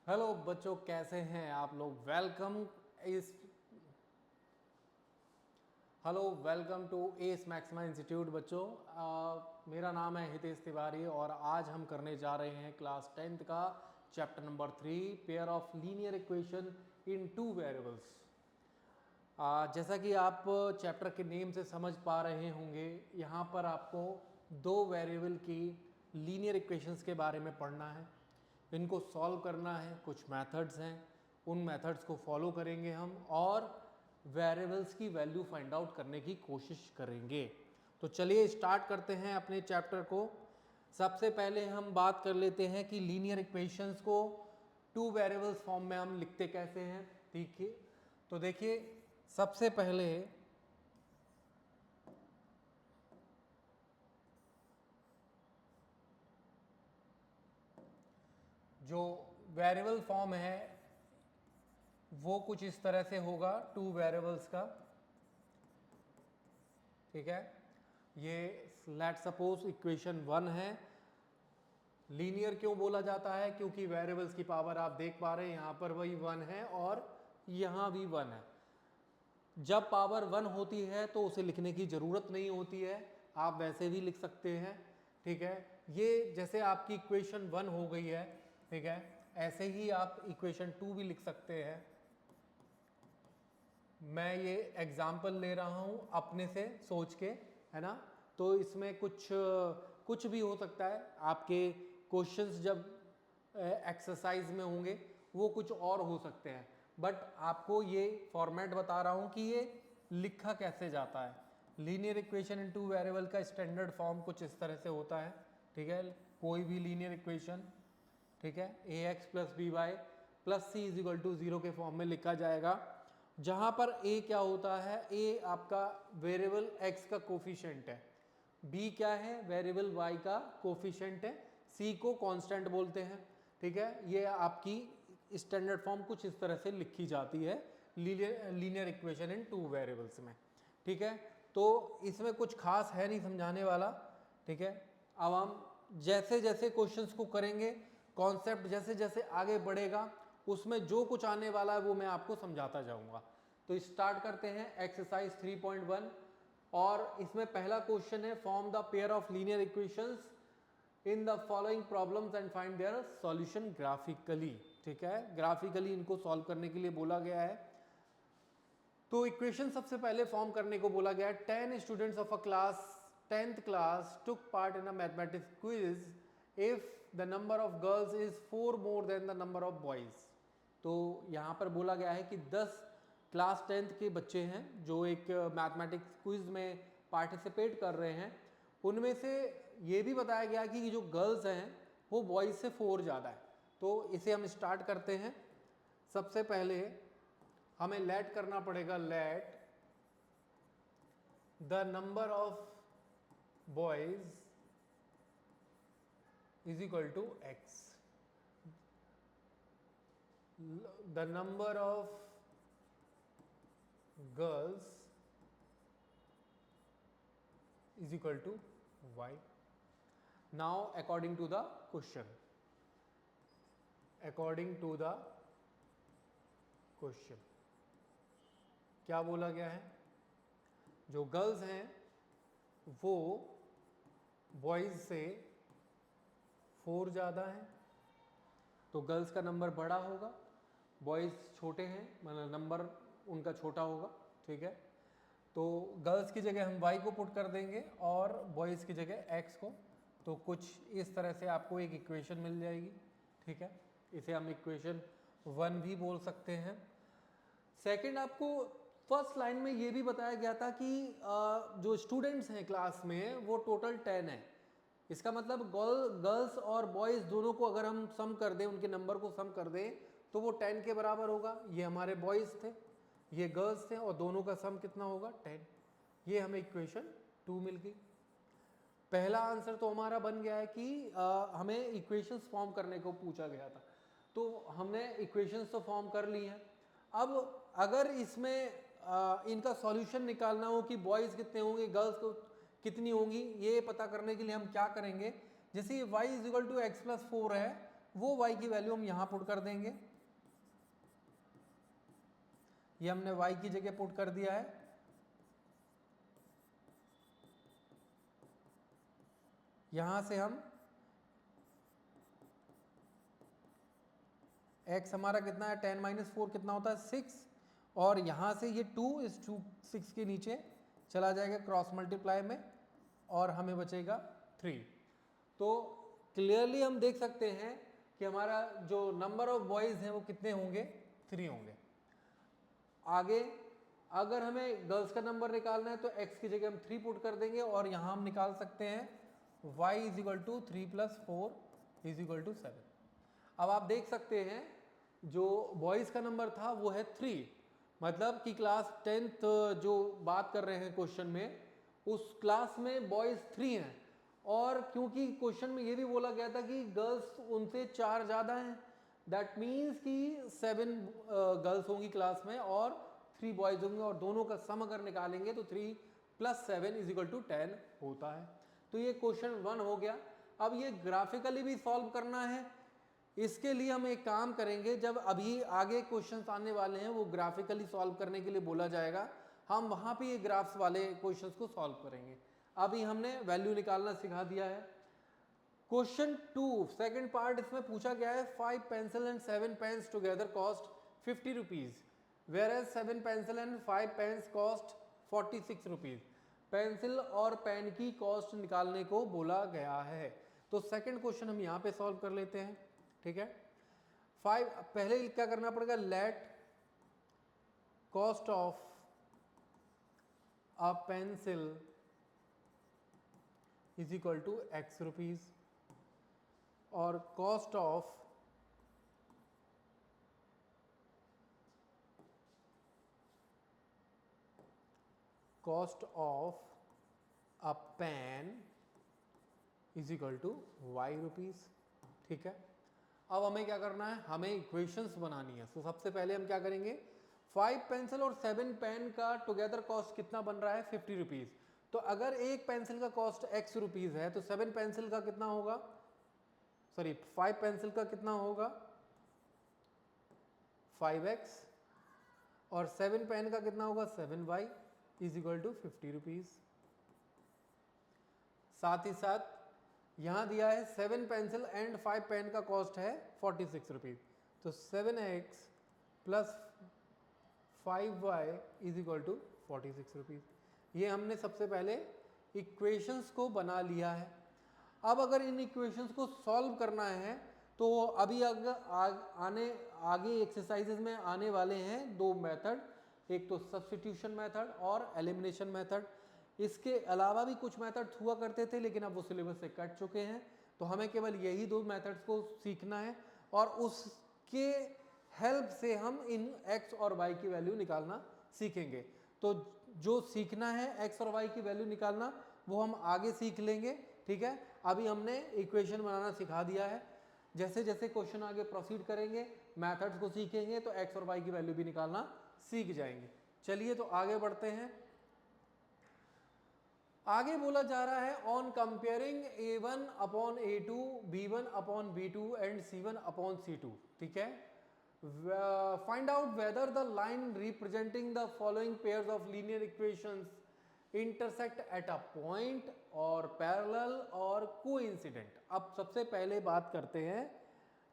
Hello बच्चों, कैसे हैं आप लोग। Welcome to S Maxima institute. बच्चों, मेरा नाम है हितेश तिवारी और आज हम करने जा रहे हैं क्लास 10th का chapter number 3, pair of linear equation in two variables. जैसा कि आप चैप्टर के नेम से समझ पा रहे होंगे, यहाँ पर आपको दो वेरिएबल की लीनियर इक्वेशंस के बारे में पढ़ना है, इनको सॉल्व करना है। कुछ मेथड्स हैं, उन मेथड्स को फॉलो करेंगे हम और वेरिएबल्स की वैल्यू फाइंड आउट करने की कोशिश करेंगे। तो चलिए स्टार्ट करते हैं अपने चैप्टर को। सबसे पहले हम बात कर लेते हैं कि लीनियर इक्वेशंस को टू वेरिएबल्स फॉर्म में हम लिखते कैसे हैं। ठीक है, तो देखिए सबसे पहले जो वेरिएबल फॉर्म है वो कुछ इस तरह से होगा टू वेरिएबल्स का। ठीक है, ये लेट सपोज इक्वेशन 1 है। लीनियर क्यों बोला जाता है? क्योंकि वेरिएबल्स की पावर आप देख पा रहे हैं यहाँ पर वही 1 है और यहाँ भी 1 है। जब पावर 1 होती है तो उसे लिखने की ज़रूरत नहीं होती है, आप वैसे भी लिख सकते हैं। ठीक है, ये जैसे आपकी इक्वेशन 1 हो गई है, ठीक है, ऐसे ही आप इक्वेशन 2 भी लिख सकते हैं। मैं ये एग्जाम्पल ले रहा हूँ अपने से सोच के, है ना। तो इसमें कुछ भी हो सकता है। आपके क्वेश्चंस जब एक्सरसाइज में होंगे वो कुछ और हो सकते हैं, बट आपको ये फॉर्मेट बता रहा हूँ कि ये लिखा कैसे जाता है। लीनियर इक्वेशन इन टू वेरिएबल का स्टैंडर्ड फॉर्म कुछ इस तरह से होता है। ठीक है, कोई भी लीनियर इक्वेशन, ठीक है, A X plus B Y plus C is equal to 0 के फॉर्म में लिखा जाएगा, जहां पर ए क्या होता है? ए आपका वेरिएबल एक्स का कोफिशिएंट है, बी क्या है? वेरिएबल वाई का कोफिशिएंट है, सी को कांस्टेंट बोलते हैं। ठीक है, ये आपकी स्टैंडर्ड फॉर्म कुछ इस तरह से लिखी जाती है लीनियर इक्वेशन इन टू वेरिएबल्स में। ठीक है, तो इसमें कुछ खास है नहीं समझाने वाला। ठीक है, अब हम जैसे जैसे क्वेश्चंस को करेंगे, कॉन्सेप्ट जैसे जैसे आगे बढ़ेगा, उसमें जो कुछ आने वाला है वो मैं आपको समझाता जाऊंगा। तो स्टार्ट करते हैं एक्सरसाइज 3.1 और इसमें पहला क्वेश्चन है, form the pair of linear equations in the following problems and find their solution graphically. ठीक है, ग्राफिकली इनको सॉल्व करने के लिए बोला गया है। तो इक्वेशन सबसे पहले फॉर्म करने को बोला गया है। 10 students of a class 10th class took part in a mathematics quiz if the number of girls is 4 more than the number of boys. तो यहाँ पर बोला गया है कि 10 क्लास 10th के बच्चे हैं जो एक मैथमेटिक्स क्विज में पार्टिसिपेट कर रहे हैं। उनमें से ये भी बताया गया कि जो गर्ल्स हैं वो बॉयज से 4 ज़्यादा है। तो इसे हम स्टार्ट करते हैं। सबसे पहले हमें लेट करना पड़ेगा, let the number of boys is equal to x, the number of girls is equal to y. Now according to the question, क्या बोला गया है? जो गर्ल्स हैं वो बॉयज से 4 ज़्यादा हैं, तो गर्ल्स का नंबर बड़ा होगा, बॉयज छोटे हैं, मतलब नंबर उनका छोटा होगा। ठीक है, तो गर्ल्स की जगह हम y को पुट कर देंगे और बॉयज़ की जगह x को। तो कुछ इस तरह से आपको एक इक्वेशन मिल जाएगी। ठीक है, इसे हम इक्वेशन 1 भी बोल सकते हैं। सेकंड, आपको फर्स्ट लाइन में ये भी बताया गया था कि जो स्टूडेंट्स हैं क्लास में वो टोटल 10 है। इसका मतलब गर्ल्स और बॉयज़ दोनों को अगर हम सम कर दें, उनके नंबर को सम कर दें, तो वो 10 के बराबर होगा। ये हमारे बॉयज़ थे, ये गर्ल्स थे, और दोनों का सम कितना होगा? 10। ये हमें इक्वेशन 2 मिल गई। पहला आंसर तो हमारा बन गया है कि हमें इक्वेशंस फॉर्म करने को पूछा गया था, तो हमने इक्वेशंस तो फॉर्म कर ली हैं। अब अगर इसमें इनका सॉल्यूशन निकालना हो कि बॉयज़ कितने होंगे, गर्ल्स को कितनी होंगी, ये पता करने के लिए हम क्या करेंगे? जैसे y is equal to x plus 4 है, वो y की वैल्यू हम यहाँ पुट कर देंगे। ये हमने y की जगह पुट कर दिया है। यहां से हम x हमारा कितना है 10 माइनस 4 कितना होता है 6, और यहां से ये 2 इस 2 6 के नीचे चला जाएगा क्रॉस मल्टीप्लाई में, और हमें बचेगा 3। तो क्लियरली हम देख सकते हैं कि हमारा जो नंबर ऑफ बॉयज हैं वो कितने होंगे 3 होंगे। आगे अगर हमें गर्ल्स का नंबर निकालना है तो x की जगह हम 3 पुट कर देंगे, और यहां हम निकाल सकते हैं y is equal to 3 plus 4 is equal to 7। अब आप देख सकते हैं जो बॉयज का नंबर था वो है 3, मतलब कि क्लास 10th जो बात कर रहे हैं क्वेश्चन में, उस क्लास में बॉयज 3 हैं, और क्योंकि क्वेश्चन में ये भी बोला गया था कि गर्ल्स उनसे 4 ज़्यादा हैं, दैट मीन्स कि 7 गर्ल्स होंगी क्लास में और 3 बॉयज होंगे, और दोनों का सम अगर निकालेंगे तो 3 प्लस 7 इज इक्वल टू 10 होता है। तो ये क्वेश्चन 1 हो गया। अब ये ग्राफिकली भी सॉल्व करना है, इसके लिए हम एक काम करेंगे, जब अभी आगे क्वेश्चंस आने वाले हैं वो ग्राफिकली सॉल्व करने के लिए बोला जाएगा, हम वहां पे ये ग्राफ्स वाले क्वेश्चंस को सॉल्व करेंगे। अभी हमने वैल्यू निकालना सिखा दिया है। क्वेश्चन 2 सेकंड पार्ट, इसमें पूछा गया है 5 pencil and 7 pens together cost 50 rupees, whereas 7 pencil and 5 pens cost 46 rupees. Pencil और पेन की कॉस्ट निकालने को बोला गया है। तो सेकंड क्वेश्चन हम यहाँ पे सॉल्व कर लेते हैं, ठीक है। 5 पहले क्या करना पड़ेगा, let cost of a pencil is equal to x rupees, और cost of a pen is equal to y rupees, ठीक है। अब हमें क्या करना है, हमें इक्वेशंस बनानी है। तो सबसे पहले हम क्या करेंगे, 5 पेंसिल और 7 पेन का टुगेदर कॉस्ट कितना बन रहा है 50 रुपीज। तो अगर एक पेंसिल का कॉस्ट x रुपीज है तो 7 पेंसिल का कितना होगा, सॉरी 5 पेंसिल का कितना होगा 5x, और 7 पेन का कितना होगा 7y is equal to 50 rupees. साथ ही साथ यहां दिया है 7 पेंसिल एंड 5 पेन का कॉस्ट है 46 रुपीज, तो 7x plus 5y is equal to 46 rupees. ये हमने सबसे पहले इक्वेशंस को बना लिया है। अब अगर इन इक्वेशंस को सॉल्व करना है तो अभी अगर आगे एक्सरसाइजेज में आने वाले हैं 2 मेथड, एक तो सब्स्टिट्यूशन मेथड और एलिमिनेशन मेथड। इसके अलावा भी कुछ मेथड हुआ करते थे लेकिन अब वो सिलेबस से कट चुके हैं, तो हमें केवल यही 2 मेथड्स को सीखना है, और उसके हेल्प से हम इन x और y की वैल्यू निकालना सीखेंगे। तो जो सीखना है x और y की वैल्यू निकालना वो हम आगे सीख लेंगे, ठीक है। अभी हमने इक्वेशन बनाना सिखा दिया है, जैसे जैसे क्वेश्चन आगे प्रोसीड करेंगे मेथड्स को सीखेंगे तो x और y की वैल्यू भी निकालना सीख जाएंगे। चलिए तो आगे बढ़ते हैं। आगे बोला जा रहा है on comparing a1 upon a2, b1 upon b2 and c1 upon c2, ठीक है। Find out whether the line representing the following pairs of linear equations intersect at a point और पैरेलल और कोइंसिडेंट। अब सबसे पहले बात करते हैं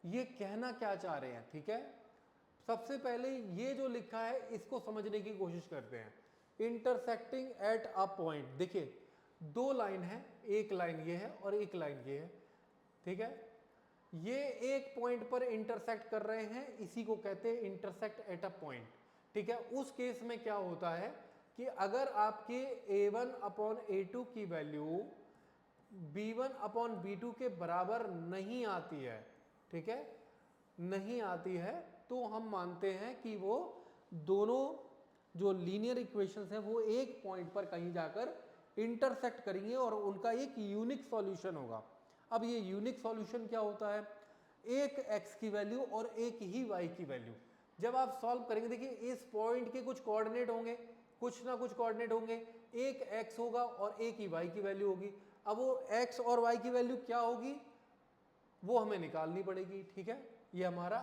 ये कहना क्या चाह रहे हैं, ठीक है। सबसे पहले ये जो लिखा है इसको समझने की कोशिश करते हैं। इंटरसेक्टिंग एट अ पॉइंट, देखिए 2 लाइन है, एक लाइन ये है और एक लाइन ये है, ठीक है। ये एक पॉइंट पर इंटरसेक्ट कर रहे हैं, इसी को कहते हैं इंटरसेक्ट एट अ पॉइंट, ठीक है। उस केस में क्या होता है कि अगर आपके a1 अपॉन a2 की वैल्यू b1 अपॉन b2 के बराबर नहीं आती है, ठीक है, नहीं आती है, तो हम मानते हैं कि वो दोनों जो लीनियर इक्वेशंस हैं वो एक पॉइंट पर कहीं जाकर इंटरसेक्ट करेंगे और उनका एक यूनिक सॉल्यूशन होगा। अब ये यूनिक सॉल्यूशन क्या होता है, एक x की वैल्यू और एक ही y की वैल्यू। जब आप सॉल्व करेंगे, देखिए इस पॉइंट के कुछ कोऑर्डिनेट होंगे, कुछ ना कुछ कोऑर्डिनेट होंगे, एक x होगा और एक ही y की वैल्यू होगी। अब वो x और y की वैल्यू क्या होगी, वो हमें निकालनी पड़ेगी। ठीक है, ये हमारा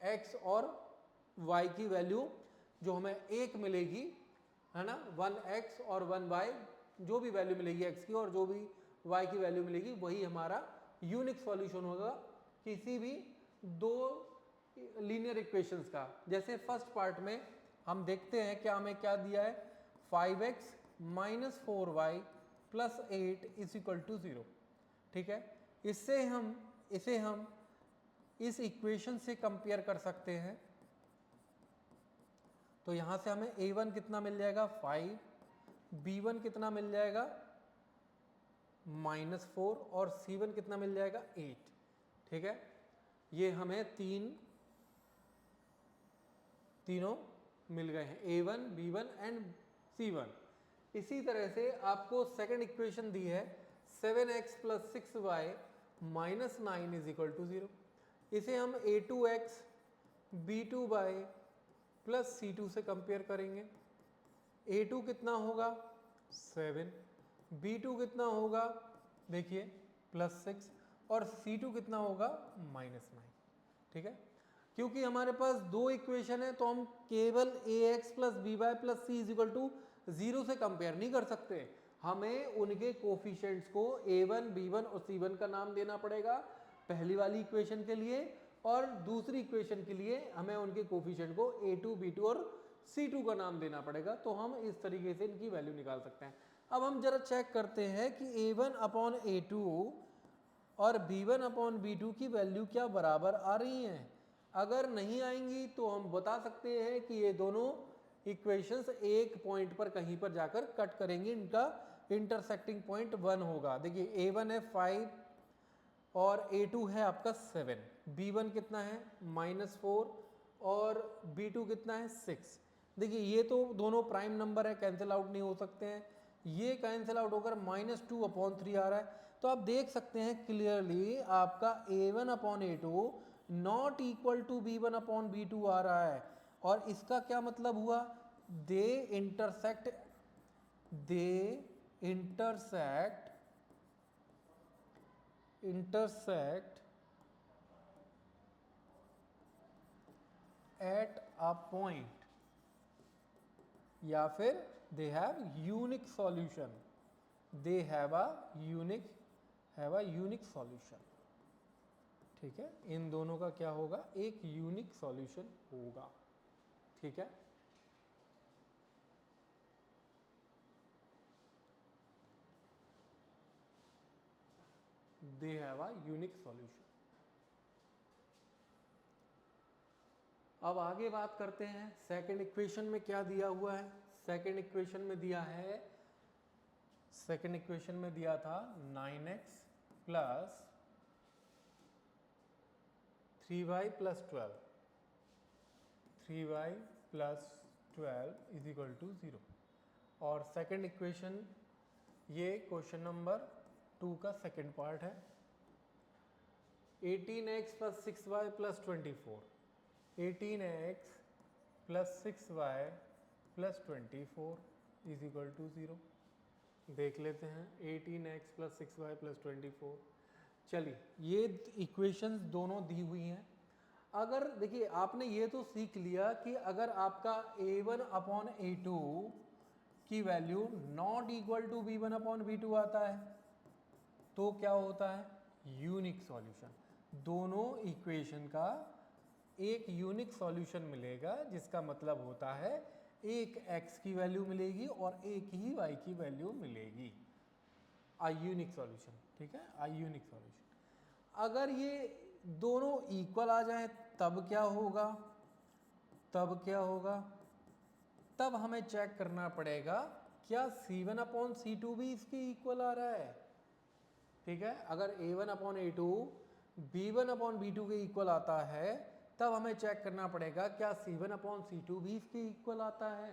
x और y की वैल्यू जो हमें एक मिलेगी, है ना, 1x और 1y, जो भी वैल्यू मिलेगी x की और जो भी y की वैल्यू मिलेगी वही हमारा यूनिक सॉल्यूशन होगा किसी भी दो लीनियर इक्वेशंस का। जैसे फर्स्ट पार्ट में हम देखते हैं क्या हमें क्या दिया है, 5x minus 4y plus 8 is equal to 0। ठीक है, इसे हम इस इक्वेशन से कंपेयर कर सकते हैं। तो यहां से हमें a1 कितना मिल जाएगा 5, b1 कितना मिल जाएगा -4 और c1 कितना मिल जाएगा 8। ठीक है, ये हमें तीनों मिल गए हैं, a1 b1 एंड c1। इसी तरह से आपको सेकंड इक्वेशन दी है 7x plus 6y minus 9 is equal to 0। इसे हम a2x b2y प्लस c2 से कंपेयर करेंगे। a2 कितना होगा 7, b2 कितना होगा देखिए +6 और c2 कितना होगा -9। ठीक है, क्योंकि हमारे पास दो इक्वेशन है तो हम केवल ax plus by plus c is equal to 0 से कंपेयर नहीं कर सकते। हमें उनके कोफिशिएंट्स को a1 b1 और c1 का नाम देना पड़ेगा पहली वाली इक्वेशन के लिए, और दूसरी इक्वेशन के लिए हमें उनके कोफिशिएंट को a2 b2 और c2 का नाम देना पड़ेगा। तो हम इस तरीके से इनकी वैल्यू निकाल सकते हैं। अब हम जरा चेक करते हैं कि a1 अपॉन a2 और b1 अपॉन b2 की वैल्यू क्या बराबर आ रही हैं। अगर नहीं आएंगी तो हम बता सकते हैं कि ये दोनों इक्वेशंस एक पॉइंट पर कहीं पर जाकर कट करेंगे, इनका इंटरसेक्टिंग पॉइंट 1 होगा। देखिए a1 है 5 और a2 है आपका 7, b1 कितना है -4 और b2 कितना है 6। देखिए ये तो दोनों प्राइम नंबर है, कैंसिल आउट नहीं हो सकते हैं, ये कैंसिल आउट होकर -2/3 आ रहा है। तो आप देख सकते हैं क्लियरली आपका a1 upon a2 not equal to b1 upon b2 आ रहा है। और इसका क्या मतलब हुआ, they intersect at a point, या फिर they have unique solution, they have a unique solution. ठीक है, इन दोनों का क्या होगा, एक यूनिक सॉल्यूशन होगा। ठीक है, दे हैव अ यूनिक सॉल्यूशन। अब आगे बात करते हैं सेकंड इक्वेशन में क्या दिया हुआ है। सेकंड इक्वेशन में दिया था 9x plus 3y plus 12 is equal to 0। और सेकंड इक्वेशन ये क्वेश्चन नंबर 2 का सेकंड पार्ट है, 18x plus 6y plus 24, 18x plus 6y plus 24 is equal to 0। देख लेते हैं 18x प्लस 6y प्लस 24। चलिए, ये इक्वेशंस दोनों दी हुई हैं। अगर देखिए आपने ये तो सीख लिया कि अगर आपका a1 अपॉन a2 की value not equal to b1 upon b2 आता है तो क्या होता है, यूनिक सॉल्यूशन। दोनों इक्वेशन का एक यूनिक सॉल्यूशन मिलेगा, जिसका मतलब होता है एक x की वैल्यू मिलेगी और एक ही y की वैल्यू मिलेगी, आ यूनिक सॉल्यूशन। ठीक है, आ यूनिक सॉल्यूशन। अगर ये दोनों इक्वल आ जाए तब क्या होगा, तब हमें चेक करना पड़ेगा क्या c1 अपॉन c2 भी इसके इक्वल आ रहा है। ठीक है, अगर a1 upon a2 b1 upon b2 के इक्वल आता है तब हमें चेक करना पड़ेगा क्या c1 अपॉन c2 भी इसके इक्वल आता है।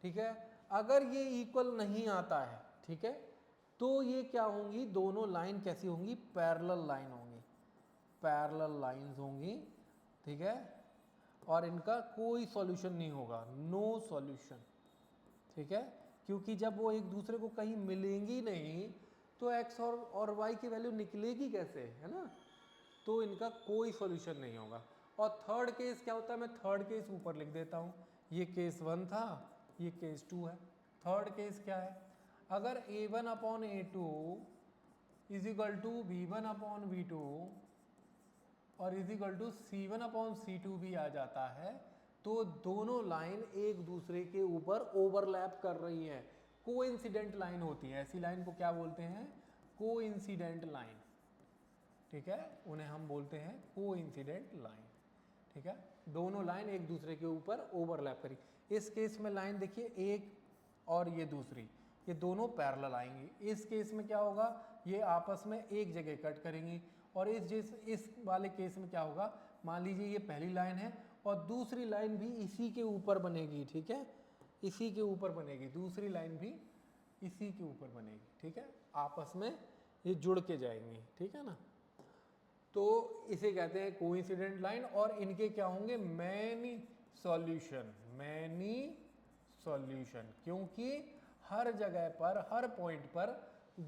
ठीक है, अगर ये इक्वल नहीं आता है, ठीक है, तो ये क्या होंगी, दोनों लाइन कैसी होंगी, पैरेलल लाइन होंगी, पैरेलल लाइंस होंगी। ठीक है, और इनका कोई सॉल्यूशन नहीं होगा, नो सॉल्यूशन। ठीक है, क्योंकि जब वो एक दूसरे को कहीं मिलेंगी नहीं तो x और y की वैल्यू निकलेगी कैसे, है ना। तो इनका कोई सॉल्यूशन नहीं होगा। और थर्ड केस क्या होता है, मैं थर्ड केस ऊपर लिख देता हूँ, ये केस 1 था, ये केस 2 है। थर्ड केस क्या है, अगर a1 upon a2 is equal to b1 upon b2 और is equal to c1 upon c2 भी आ जाता है, तो दोनों लाइन एक दूसरे के ऊपर ओवरलैप कर रही हैं, कोइंसिडेंट लाइन होती है। ऐसी लाइन को क्या बोलते हैं, कोइंसिडेंट लाइन, ठीक है, उन्हें हम बोलते हैं कोइंसिडेंट लाइन, ठीक है। दोनों लाइन एक दूसरे के ऊपर ओवरलैप करी। इस केस में लाइन देखिए एक और ये दूसरी, ये दोनों पैरेलल आएंगी। इस केस में क्या होगा, ये आपस में एक जगह कट करेंगी। और इस वाले केस में क्या होगा, मान लीजिए ये पहली लाइन है और दूसरी लाइन भी इसी के ऊपर बनेगी, ठीक है, इसी के ऊपर बनेगी, दूसरी लाइन भी इसी के ऊपर बनेगी, ठीक है, आपस में ये जुड़ के जाएंगी, ठीक है ना। तो इसे कहते हैं कोइंसिडेंट लाइन। और इनके क्या होंगे, मैनी सॉल्यूशन, मैनी सॉल्यूशन, क्योंकि हर जगह पर, हर पॉइंट पर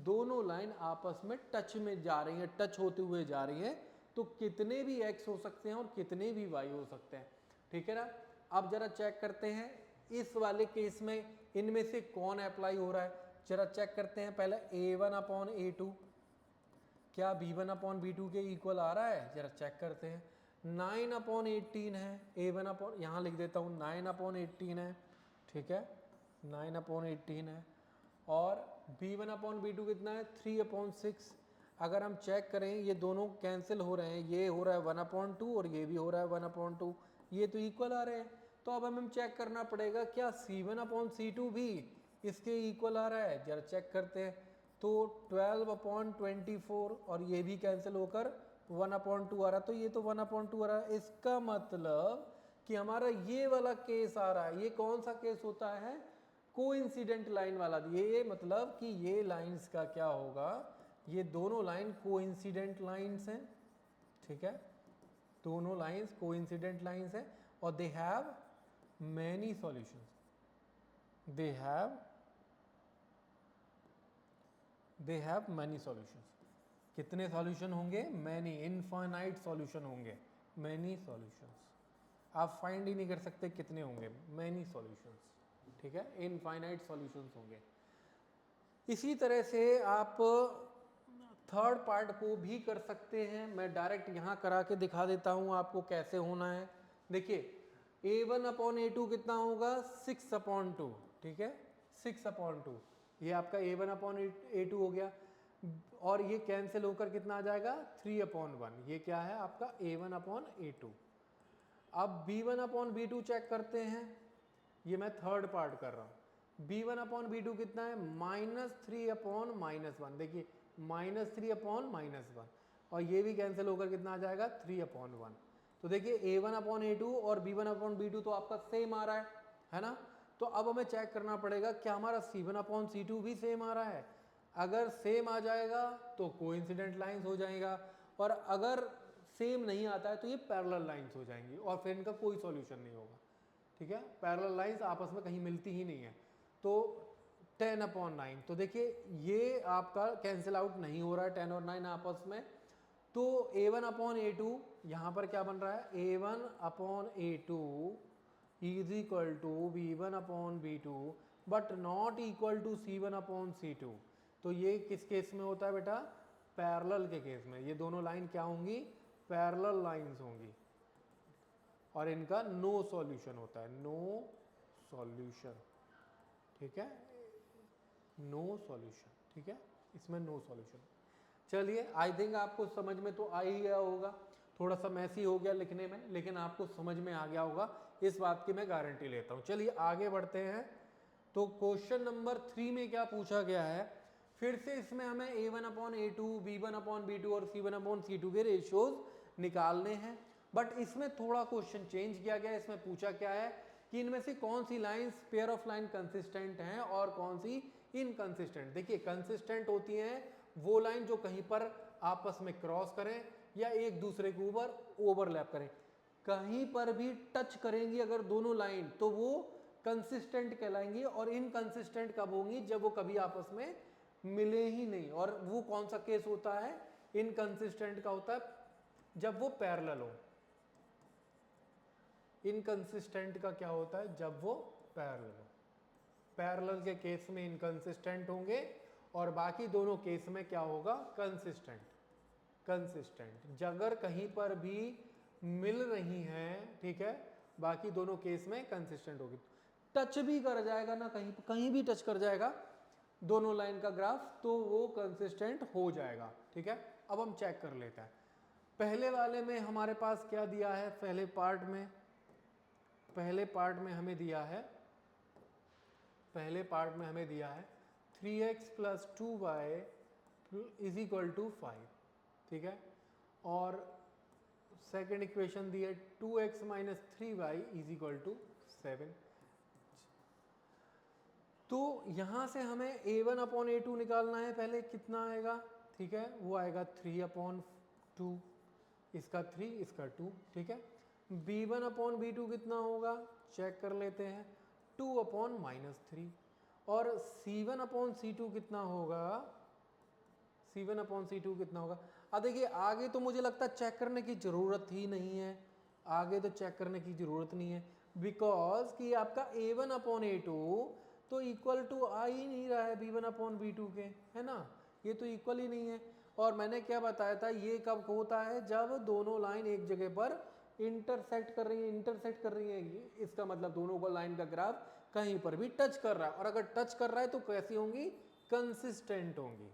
दोनों लाइन आपस में टच में जा रही है, टच होते हुए जा रही है। तो कितने भी x हो सकते हैं और कितने भी y हो सकते हैं, ठीक है ना। अब जरा चेक करते हैं इस वाले केस में इनमें से कौन अप्लाई हो रहा है, जरा चेक करते हैं। पहले a1 अपॉन a2 क्या b1 अपॉन b2 के इक्वल आ रहा है, जरा चेक करते हैं। 9 अपॉन 18 है, a1 अपॉन, यहाँ लिख देता हूँ 9 अपॉन 18 है, ठीक है, 9 अपॉन 18 है। और b1 अपॉन b2 कितना है, 3 अपॉन 6। अगर हम चेक करें ये दोनों कैंसिल हो रहे हैं, ये हो रहा है 1 अपॉन 2 और ये भी हो रहा है 1 अपॉन 2, ये तो इक्वल आ रहे हैं। तो अब हमें चेक करना पड़ेगा क्या c1 अपॉन c2 भी इसके इक्वल आ रहा है, जरा चेक करते हैं। तो 12 अपॉन 24 और ये भी कैंसिल होकर 1 अपॉन 2 आ रहा है, तो ये तो 1 अपॉन 2 आ रहा है। इसका मतलब कि हमारा ये वाला केस आ रहा है। ये कौन सा केस होता है, कोइंसिडेंट लाइन वाला। ये मतलब कि ये लाइंस का क्या होगा, ये दोनों लाइन कोइंसिडेंट लाइंस हैं, ठीक है, दोनों लाइंस कोइंसिडेंट लाइंस हैं और they have many solutions, they have many solutions. कितने सॉल्यूशन होंगे, मैनी, इनफाइनाइट सॉल्यूशन होंगे, मैनी सॉल्यूशंस। आप फाइंड ही नहीं कर सकते कितने होंगे, मैनी सॉल्यूशंस, ठीक है, इनफाइनाइट सॉल्यूशंस होंगे। इसी तरह से आप थर्ड पार्ट को भी कर सकते हैं। मैं डायरेक्ट यहाँ करा के दिखा देता हूँ आपको कैसे होना है। देखिए a1 अपॉन a2 कितना होगा, 6 अपॉन 2, ठीक है, 6 अपॉन 2, ये आपका a1 अपॉन a2 हो गया। और ये कैंसिल होकर कितना आ जाएगा, 3 अपॉन 1, ये क्या है आपका a1 अपॉन a2। अब b1 अपॉन b2 चेक करते हैं, ये मैं थर्ड पार्ट कर रहा हूँ। b1 अपॉन b2 कितना है, -3 अपॉन -1, देखिए -3 अपॉन -1 और ये भी कैंसिल होकर कितना आ जाएगा, 3 अपॉन 1। तो देखिए a1 अपॉन a2 और b1 अपॉन b2 तो आपका सेम आ रहा है ना। तो अब हमें चेक करना पड़ेगा क्या हमारा c1 अपॉन c2 भी सेम आ रहा है। अगर सेम आ जाएगा तो कोइंसिडेंट लाइंस हो जाएगा, और अगर सेम नहीं आता है तो ये पैरेलल लाइंस हो जाएंगी और फिर इनका कोई सॉल्यूशन नहीं होगा, ठीक है। पैरेलल लाइंस आपस में कहीं मिलती ही नहीं है। तो 10 अपॉन 9, तो देखिए ये आपका कैंसिल आउट नहीं हो रहा है 10 और 9 आपस में। तो a1 अपॉन a2 यहाँ पर क्या बन रहा है, a1 upon a2 is equal to b1 upon b2 but not equal to c1 upon c2। तो ये किस केस में होता है बेटा, पैरेलल के केस में। ये दोनों लाइन क्या होंगी, पैरेलल लाइंस होंगी और इनका नो सॉल्यूशन होता है, नो सॉल्यूशन, ठीक है, नो सॉल्यूशन, ठीक है, इसमें नो सॉल्यूशन। चलिए आई थिंक आपको समझ में तो आ ही गया होगा, थोड़ा सा मैसी हो गया लिखने में, लेकिन आपको समझ में आ गया होगा, इस बात की मैं गारंटी लेता हूँ। चलिए आगे बढ़ते हैं। तो क्वेश्चन नंबर 3 में क्या पूछा गया है, फिर से इसमें हमें a1 upon a2, b1 upon b2 और c1 अपॉन c2 के रेशियोज निकालने हैं। बट इसमें थोड़ा क्वेश्चन चेंज किया गया है। इसमें पूछा क्या है कि इनमें से कौन सी lines pair of line consistent हैं और कौन सी इनकंसिस्टेंट। देखिए कंसिस्टेंट होती हैं वो लाइन जो कहीं पर आपस में क्रॉस करें या एक दूसरे के ऊपर ओवरलैप करें। कहीं पर भी टच करेंगी अगर दोनों लाइन तो वो कंसिस्टेंट कहलाएंगी, और इनकंसिस्टेंट कब होंगी, जब वो कभी आपस में मिले ही नहीं। और वो कौन सा केस होता है, इनकंसिस्टेंट का होता है जब वो पैरेलल हो। इनकंसिस्टेंट का क्या होता है? जब वो पैरेलल हो। पैरेलल के केस में इनकंसिस्टेंट होंगे और बाकी दोनों केस में क्या होगा? कंसिस्टेंट। कंसिस्टेंट अगर कहीं पर भी मिल रही हैं, ठीक है, बाकी दोनों केस में कंसिस्टेंट होगी। टच भी कर जाएगा ना, कहीं कहीं भी टच कर जाएगा दोनों लाइन का ग्राफ, तो वो कंसिस्टेंट हो जाएगा। ठीक है, अब हम चेक कर लेते हैं। पहले वाले में हमारे पास क्या दिया है? पहले पार्ट में हमें दिया है 3x + 2y = 5। ठीक है, और सेकेंड इक्वेशन दी है 2x - 3y = 7। तो यहां से हमें a1/a2 निकालना है। पहले कितना आएगा? ठीक है, वो आएगा 3/2, इसका 3, इसका 2। ठीक है, b1/b2 कितना होगा? चेक कर लेते हैं, 2/-3। और c1/c2 कितना होगा? c1/c2 कितना होगा? अब देखिए, आगे तो मुझे लगता है चेक करने की ज़रूरत ही नहीं है, आगे तो चेक करने की ज़रूरत नहीं है, बिकॉज कि आपका a1/a2 तो इक्वल टू आ ही नहीं रहा है b1/b2 के, है ना? ये तो इक्वल ही नहीं है। और मैंने क्या बताया था, ये कब होता है? जब दोनों लाइन एक जगह पर इंटरसेक्ट कर रही है। इसका मतलब दोनों को लाइन का ग्राफ कहीं पर भी टच कर रहा है, और अगर टच कर रहा है तो कैसी होंगी? कंसिस्टेंट होंगी।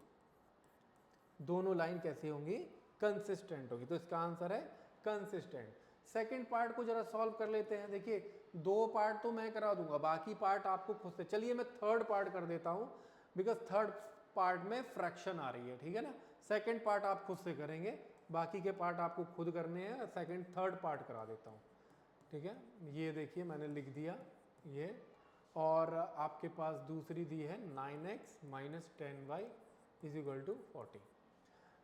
दोनों लाइन कैसी होंगी? कंसिस्टेंट होगी। तो इसका आंसर है कंसिस्टेंट। सेकंड पार्ट को जरा सॉल्व कर लेते हैं। देखिए, 2 पार्ट तो मैं करा दूंगा, बाकी पार्ट आपको खुद से। चलिए मैं थर्ड पार्ट कर देता हूं, बिकॉज थर्ड पार्ट में फ्रैक्शन आ रही है। ठीक है ना? सेकंड पार्ट आप खुद से करेंगे, बाकी के पार्ट आपको खुद करने हैं। सेकंड थर्ड पार्ट करा देता हूँ। ठीक है, ये देखिए मैंने लिख दिया ये, और आपके पास दूसरी दी है 9x - 10y = 40।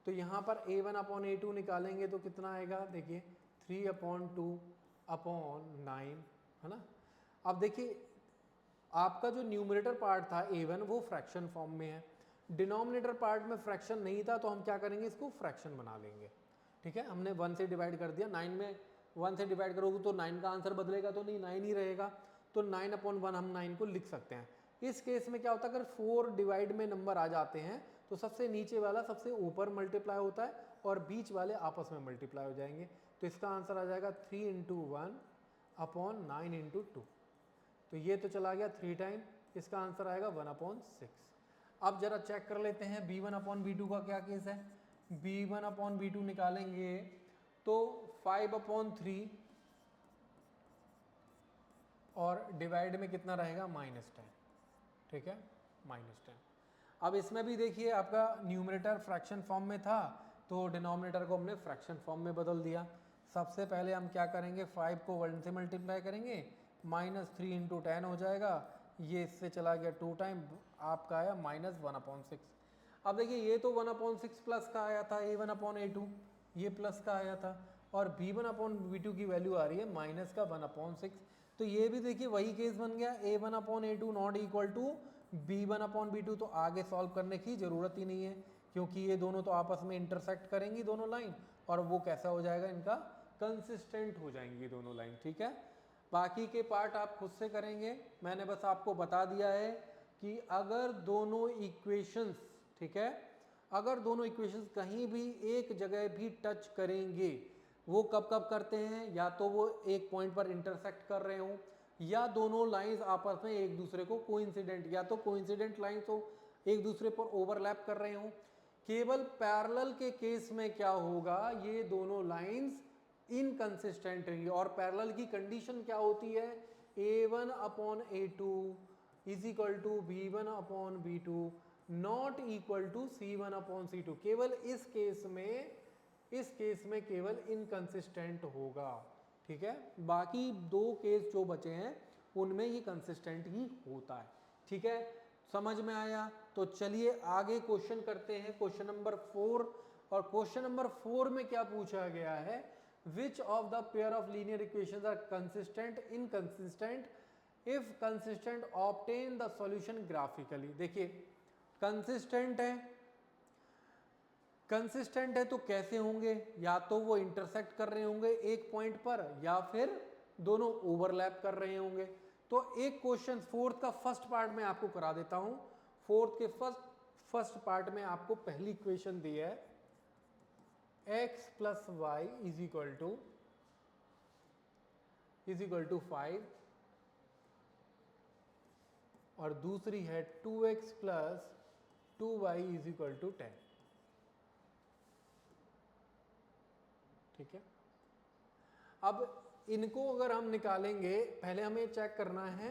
तो यहाँ पर a1/a2 निकालेंगे तो कितना आएगा? देखिए 3/2/9, है ना? अब देखिए, आपका जो न्यूमरेटर पार्ट था a1 वो फ्रैक्शन फॉर्म में है, डिनोमिनेटर पार्ट में फ्रैक्शन नहीं था, तो हम क्या करेंगे? इसको फ्रैक्शन बना लेंगे। ठीक है, हमने 1 से डिवाइड कर दिया। 9 में 1 से डिवाइड करोगे तो 9 का आंसर बदलेगा तो नहीं, 9 ही रहेगा। तो 9/1 हम 9 को लिख सकते हैं। इस केस में क्या होता है? अगर 4 डिवाइड में नंबर आ जाते हैं तो सबसे नीचे वाला सबसे ऊपर मल्टीप्लाई होता है और बीच वाले आपस में मल्टीप्लाई हो जाएंगे। तो इसका आंसर आ जाएगा 3/1/9 × 2। तो ये तो चला गया 3 टाइम, इसका आंसर आएगा 1/6। अब जरा चेक कर लेते हैं b1/b2 का क्या केस है। b1/b2 निकालेंगे तो 5/3 और डिवाइड में कितना रहेगा? -10। ठीक है, -10। अब इसमें भी देखिए, आपका न्यूमरेटर फ्रैक्शन फॉर्म में था तो डिनोमिनेटर को हमने फ्रैक्शन फॉर्म में बदल दिया। सबसे पहले हम क्या करेंगे? 5 को 1 से मल्टीप्लाई करेंगे, -3 × 10 हो जाएगा। ये इससे चला गया 2 टाइम, आपका आया -1/6। अब देखिए, ये तो 1/6 प्लस का आया था a1/a2, ये प्लस का आया था, और b1/b2 की वैल्यू आ रही है -1/6। तो ये भी देखिए वही केस बन गया, a1/a2 not equal to b1/b2। तो आगे सॉल्व करने की ज़रूरत ही नहीं है, क्योंकि ये दोनों तो आपस में इंटरसेक्ट करेंगी दोनों लाइन, और वो कैसा हो जाएगा? इनका कंसिस्टेंट हो जाएंगी दोनों लाइन। ठीक है, बाकी के पार्ट आप खुद से करेंगे। मैंने बस आपको बता दिया है कि अगर दोनों इक्वेशंस, ठीक है, अगर दोनों इक्वेशंस कहीं भी एक जगह भी टच करेंगे, वो कब कब करते हैं? या तो वो एक पॉइंट पर इंटरसेक्ट कर रहे हो, या दोनों लाइंस आपस में एक दूसरे को कोइंसिडेंट, या तो कोइंसिडेंट लाइंस हो, एक दूसरे पर ओवरलैप कर रहे हो। केवल पैरेलल के केस में क्या होगा? ये दोनों लाइंस इनकंसिस्टेंट रहेंगी। और पैरेलल की कंडीशन क्या होती है? a1/a2 = b1/b2 not equal to c1/c2। केवल इस केस में केवल इनकंसिस्टेंट होगा। ठीक है, बाकी 2 केस जो बचे हैं उनमें ये कंसिस्टेंट ही होता है। ठीक है, समझ में आया? तो चलिए आगे क्वेश्चन करते हैं, क्वेश्चन नंबर 4। और क्वेश्चन नंबर 4 में क्या पूछा गया है? Which of the pair of linear equations are consistent, inconsistent? If consistent, obtain the solution graphically। देखिए, कंसिस्टेंट है कंसिस्टेंट है तो कैसे होंगे, या तो वो इंटरसेक्ट कर रहे होंगे एक पॉइंट पर या फिर दोनों ओवरलैप कर रहे होंगे। तो एक क्वेश्चन फोर्थ का फर्स्ट पार्ट में आपको करा देता हूं। फोर्थ के फर्स्ट पार्ट में आपको पहली इक्वेशन दी है x plus y is equal to 5 और दूसरी है 2x plus 2y is equal to 10। ठीक है, अब इनको अगर हम निकालेंगे, पहले हमें चेक करना है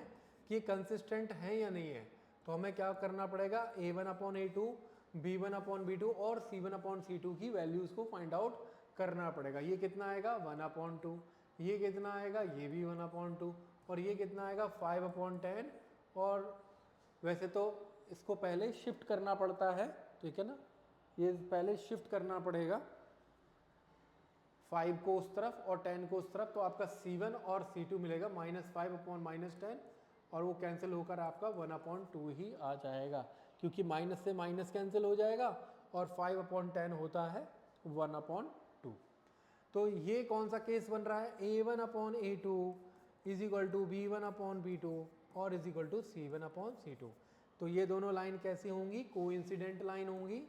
कि कंसिस्टेंट है या नहीं है। तो हमें क्या करना पड़ेगा, a1/a2, b1/b2 और c1/c2 की वैल्यूज को फाइंड आउट करना पड़ेगा। ये कितना आएगा 1/2, ये कितना आएगा, ये भी 1/2 और ये कितना आएगा 5/10। और वैसे तो इसको पहले शिफ्ट करना पड़ता है, ठीक है ना, ये पहले शिफ्ट करना पड़ेगा 5 को उस तरफ और 10 को उस तरफ, तो आपका C1 और C2 मिलेगा -5/-10 और वो कैंसिल होकर आपका 1/2 ही आ जाएगा, क्योंकि माइनस से माइनस कैंसिल हो जाएगा और 5/10 होता है 1/2। तो ये कौन सा केस बन रहा है, a1/a2 is equal to b1/b2 और इज इक्वल टू c1/c2। तो ये दोनों लाइन कैसी होंगी, कोइंसिडेंट लाइन होंगी,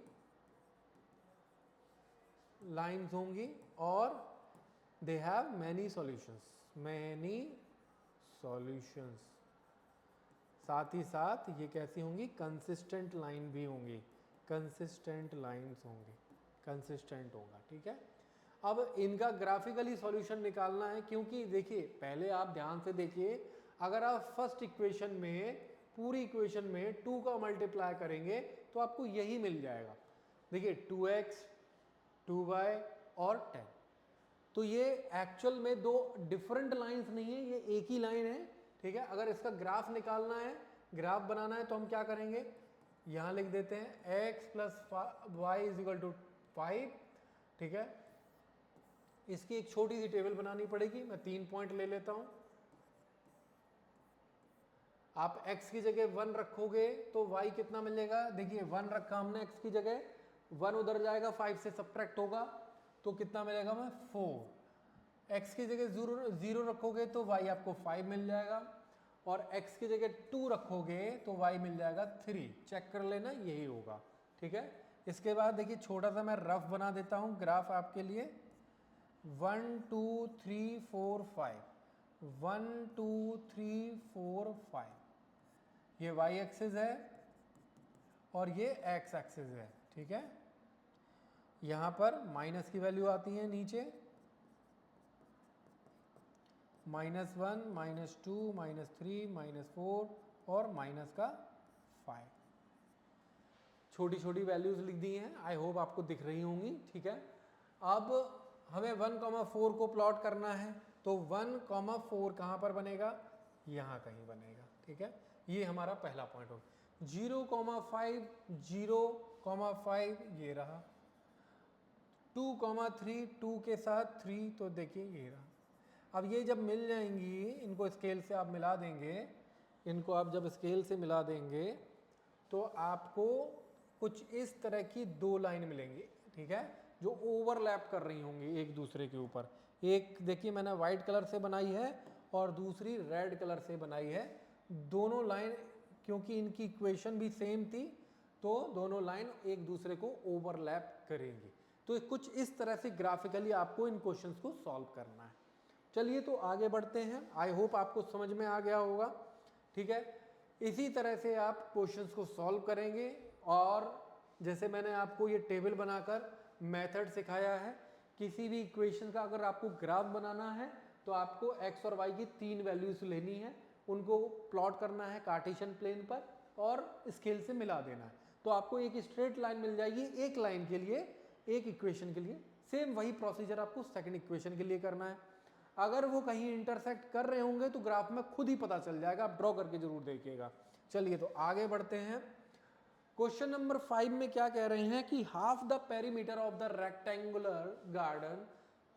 लाइन्स होंगी और दे हैव मैनी सॉल्यूशंस। साथ ही साथ ये कैसी होंगी, कंसिस्टेंट लाइन भी होंगी, कंसिस्टेंट लाइंस होंगी, कंसिस्टेंट होगा। ठीक है, अब इनका ग्राफिकली सॉल्यूशन निकालना है, क्योंकि देखिए पहले आप ध्यान से देखिए, अगर आप फर्स्ट इक्वेशन में, पूरी इक्वेशन में 2 का मल्टीप्लाई करेंगे तो आपको यही मिल जाएगा। देखिए 2x 2y और 10, तो ये एक्चुअल में दो डिफरेंट लाइंस नहीं है, ये एक ही लाइन है। ठीक है, अगर इसका ग्राफ निकालना है, ग्राफ बनाना है, तो हम क्या करेंगे, यहां लिख देते हैं x plus y is equal to 5। ठीक है, इसकी एक छोटी सी टेबल बनानी पड़ेगी, मैं 3 पॉइंट ले लेता हूं। आप x की जगह 1 रखोगे तो y कितना मिलेगा, देखिए 1 रखा हमने x की जगह, 1 उधर जाएगा, 5 से सब्ट्रैक्ट होगा तो कितना मिलेगा हमें 4। x की जगह 0 रखोगे तो y आपको 5 मिल जाएगा और x की जगह 2 रखोगे तो y मिल जाएगा 3। चेक कर लेना, यही होगा। ठीक है, इसके बाद देखिए छोटा सा मैं रफ बना देता हूं ग्राफ आपके लिए। 1 2 3 4 5, 1 2 3 4 5, ये y एक्सिस है और ये x एक्सिस है। ठीक है, यहां पर माइनस की वैल्यू आती है नीचे, -1 -2 -3 -4 और माइनस का 5। छोटी छोटी वैल्यूज लिख दी हैं, आई होप आपको दिख रही होंगी। ठीक है, अब हमें 1,4 को प्लॉट करना है, तो 1,4 कहां पर बनेगा, यहां कहीं बनेगा। ठीक है, ये हमारा पहला पॉइंट होगा। 0,5 0,5 ये रहा, 2,3 2 के साथ 3, तो देखिए ये रहा। अब ये जब मिल जाएंगी, इनको स्केल से आप मिला देंगे, इनको आप जब स्केल से मिला देंगे तो आपको कुछ इस तरह की 2 लाइन मिलेंगी। ठीक है, जो ओवरलैप कर रही होंगी एक दूसरे के ऊपर। एक देखिए मैंने व्हाइट कलर से बनाई है और दूसरी रेड कलर से बनाई है। दोनों लाइन, क्योंकि इनकी इक्वेशन भी सेम थी, तो दोनों लाइन एक दूसरे को ओवरलैप करेंगी। तो कुछ इस तरह से ग्राफिकली आपको इन क्वेश्चंस को सॉल्व करना है। चलिए तो आगे बढ़ते हैं, आई होप आपको समझ में आ गया होगा। ठीक है, इसी तरह से आप क्वेश्चंस को सॉल्व करेंगे और जैसे मैंने आपको ये टेबल बनाकर मेथड सिखाया है, किसी भी इक्वेशन का अगर आपको ग्राफ बनाना है तो आपको x और y की 3 वैल्यूज लेनी है, उनको प्लॉट करना है कार्टेशियन प्लेन पर और स्केल से मिला देना है, तो आपको एक स्ट्रेट लाइन मिल जाएगी एक लाइन के लिए, एक इक्वेशन के लिए। सेम वही प्रोसीजर आपको सेकंड इक्वेशन के लिए करना है। अगर वो कहीं इंटरसेक्ट कर रहे होंगे तो ग्राफ में खुद ही पता चल जाएगा, आप ड्रॉ करके जरूर देखिएगा। चलिए तो आगे बढ़ते हैं। क्वेश्चन नंबर 5 में क्या कह रहे हैं कि half the perimeter of the rectangular garden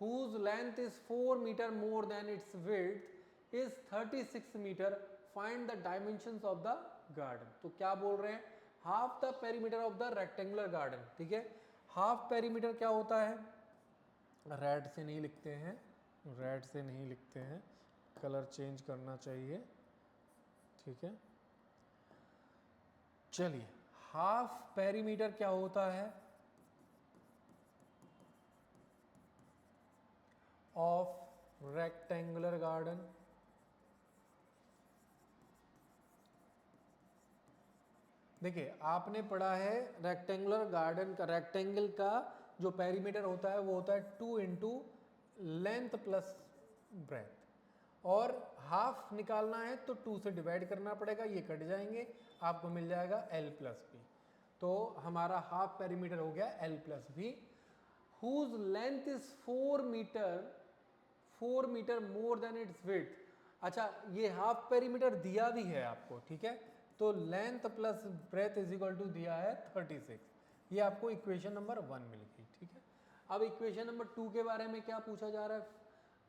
whose length is 4 meter more than its width is 36 meter, find the dimensions of the garden। तो क्या बोल रहे हैं, half the perimeter of the rectangular garden. ठीक है, हाफ पेरीमीटर क्या होता है, रेड से नहीं लिखते हैं, रेड से नहीं लिखते हैं, कलर चेंज करना चाहिए, ठीक है। चलिए, हाफ पेरीमीटर क्या होता है, ऑफ रेक्टेंगुलर गार्डन, देखिए आपने पढ़ा है रेक्टेंगुलर गार्डन का, रेक्टेंगल का जो पेरीमीटर होता है वो होता है 2 इंटू लेंथ प्लस ब्रेथ, और हाफ निकालना है तो 2 से डिवाइड करना पड़ेगा, ये कट जाएंगे, आपको मिल जाएगा L प्लस बी। तो हमारा हाफ पेरीमीटर हो गया L plus B, whose length is 4 metre more than its width. अच्छा, ये हाफ पेरीमीटर दिया भी है आपको, ठीक है, तो length plus breadth is equal to दिया है 36, ये आपको इक्वेशन नंबर 1 मिल गई, ठीक है। अब इक्वेशन नंबर 2 के बारे में क्या पूछा जा रहा है,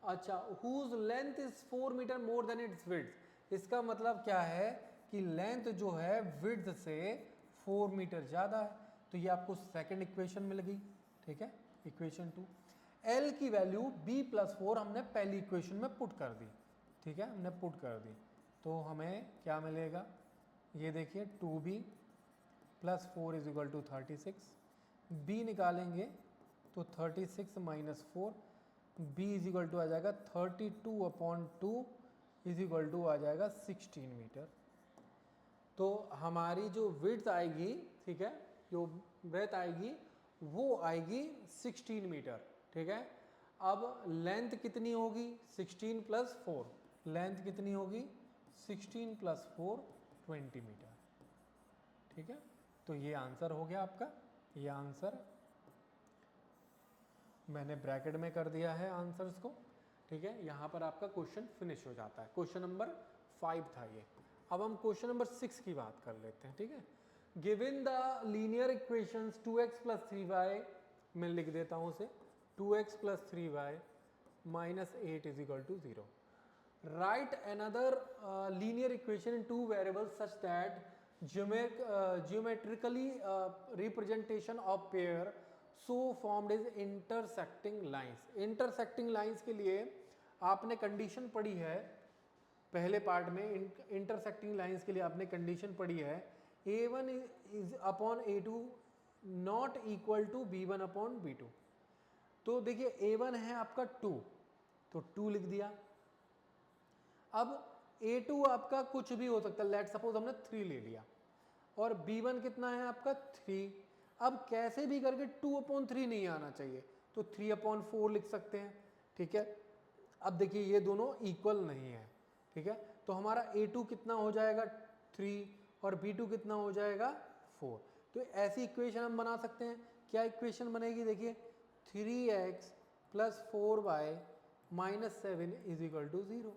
अच्छा, whose length is 4 metre more than its width, इसका मतलब क्या है कि लेंथ जो है विड्थ से 4 मीटर ज़्यादा है, तो ये आपको सेकंड इक्वेशन मिल गई, ठीक है, इक्वेशन 2। L की वैल्यू b प्लस 4 हमने पहली इक्वेशन में पुट कर दी, ठीक है, हमने पुट कर दी, तो हमें क्या मिलेगा, ये देखिए 2b plus 4 is equal to 36, b निकालेंगे तो 36 minus 4, b is equal to आ जाएगा 32/2 इज इक्वल टू आ जाएगा 16 मीटर। तो हमारी जो विड्थ आएगी, ठीक है, जो ब्रेथ आएगी वो आएगी 16 मीटर, ठीक है। अब लेंथ कितनी होगी, 16 प्लस 4, लेंथ कितनी होगी 16 प्लस 4 20 मीटर, ठीक है। तो ये आंसर हो गया आपका, ये आंसर मैंने ब्रैकेट में कर दिया है आंसर्स को, ठीक है। यहाँ पर आपका क्वेश्चन फिनिश हो जाता है, क्वेश्चन नंबर 5 था ये। अब हम क्वेश्चन नंबर 6 की बात कर लेते हैं, ठीक है। Given the linear equations 2x plus 3y, मैं लिख देता हूँ उसे, 2x plus 3y minus 8 is equal to 0। Right another linear equation in 2 variables such that geometrically representation of pair so formed is intersecting lines। intersecting lines के लिए आपने condition पढ़ी है पहले पार्ट में, इंटरसेक्टिंग लाइंस के लिए आपने कंडीशन पढ़ी है a1 is upon a2 not equal to b1 upon b2। तो देखिए a1 है आपका 2, तो 2 लिख दिया। अब a2 आपका कुछ भी हो सकता है, लेट सपोज हमने 3 ले लिया, और b1 कितना है आपका 3। अब कैसे भी करके 2/3 नहीं आना चाहिए, तो 3/4 लिख सकते हैं, ठीक है। अब देखिए ये दोनों इक्वल नहीं है, ठीक है, तो हमारा a2 कितना हो जाएगा 3 और b2 कितना हो जाएगा 4। तो ऐसी इक्वेशन हम बना सकते हैं। क्या इक्वेशन बनेगी, देखिए 3x plus 4y minus 7 is equal to 0।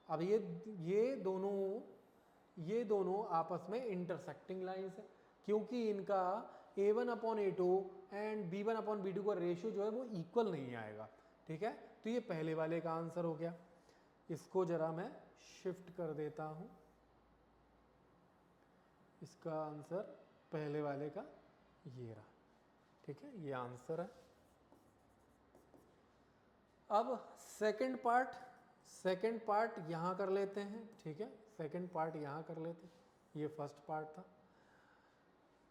अब ये दोनों आपस में इंटरसेक्टिंग लाइंस है, क्योंकि इनका a1 upon a2 and b1 upon b2 का रेशियो जो है वो इक्वल नहीं आएगा, ठीक है। तो ये पहले वाले का आंसर हो गया। इसको जरा मैं शिफ्ट कर देता हूं, इसका आंसर पहले वाले का ये रहा, ठीक है, ये आंसर है। अब सेकंड पार्ट यहां कर लेते हैं, ठीक है, सेकंड पार्ट यहां कर लेते हैं, ये फर्स्ट पार्ट था।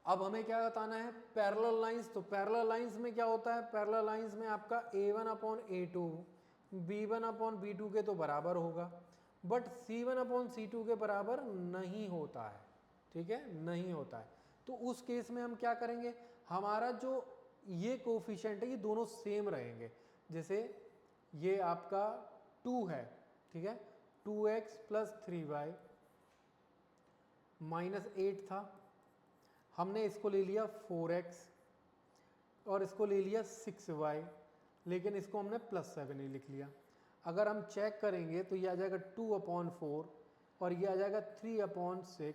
अब हमें क्या बताना है, पैरेलल लाइंस। तो पैरेलल लाइंस में क्या होता है, पैरेलल लाइंस में आपका a1 upon a2 b1 upon b2 के तो बराबर होगा, बट c1 अपॉन c2 के बराबर नहीं होता है, ठीक है, नहीं होता है। तो उस केस में हम क्या करेंगे, हमारा जो ये कोफिशिएंट है ये दोनों सेम रहेंगे। जैसे ये आपका 2 है, ठीक है, 2x प्लस 3y माइनस 8 था, हमने इसको ले लिया 4x और इसको ले लिया 6y, लेकिन इसको हमने प्लस 7 ही लिख लिया। अगर हम चेक करेंगे तो ये आ जाएगा 2/4 और ये आ जाएगा 3/6,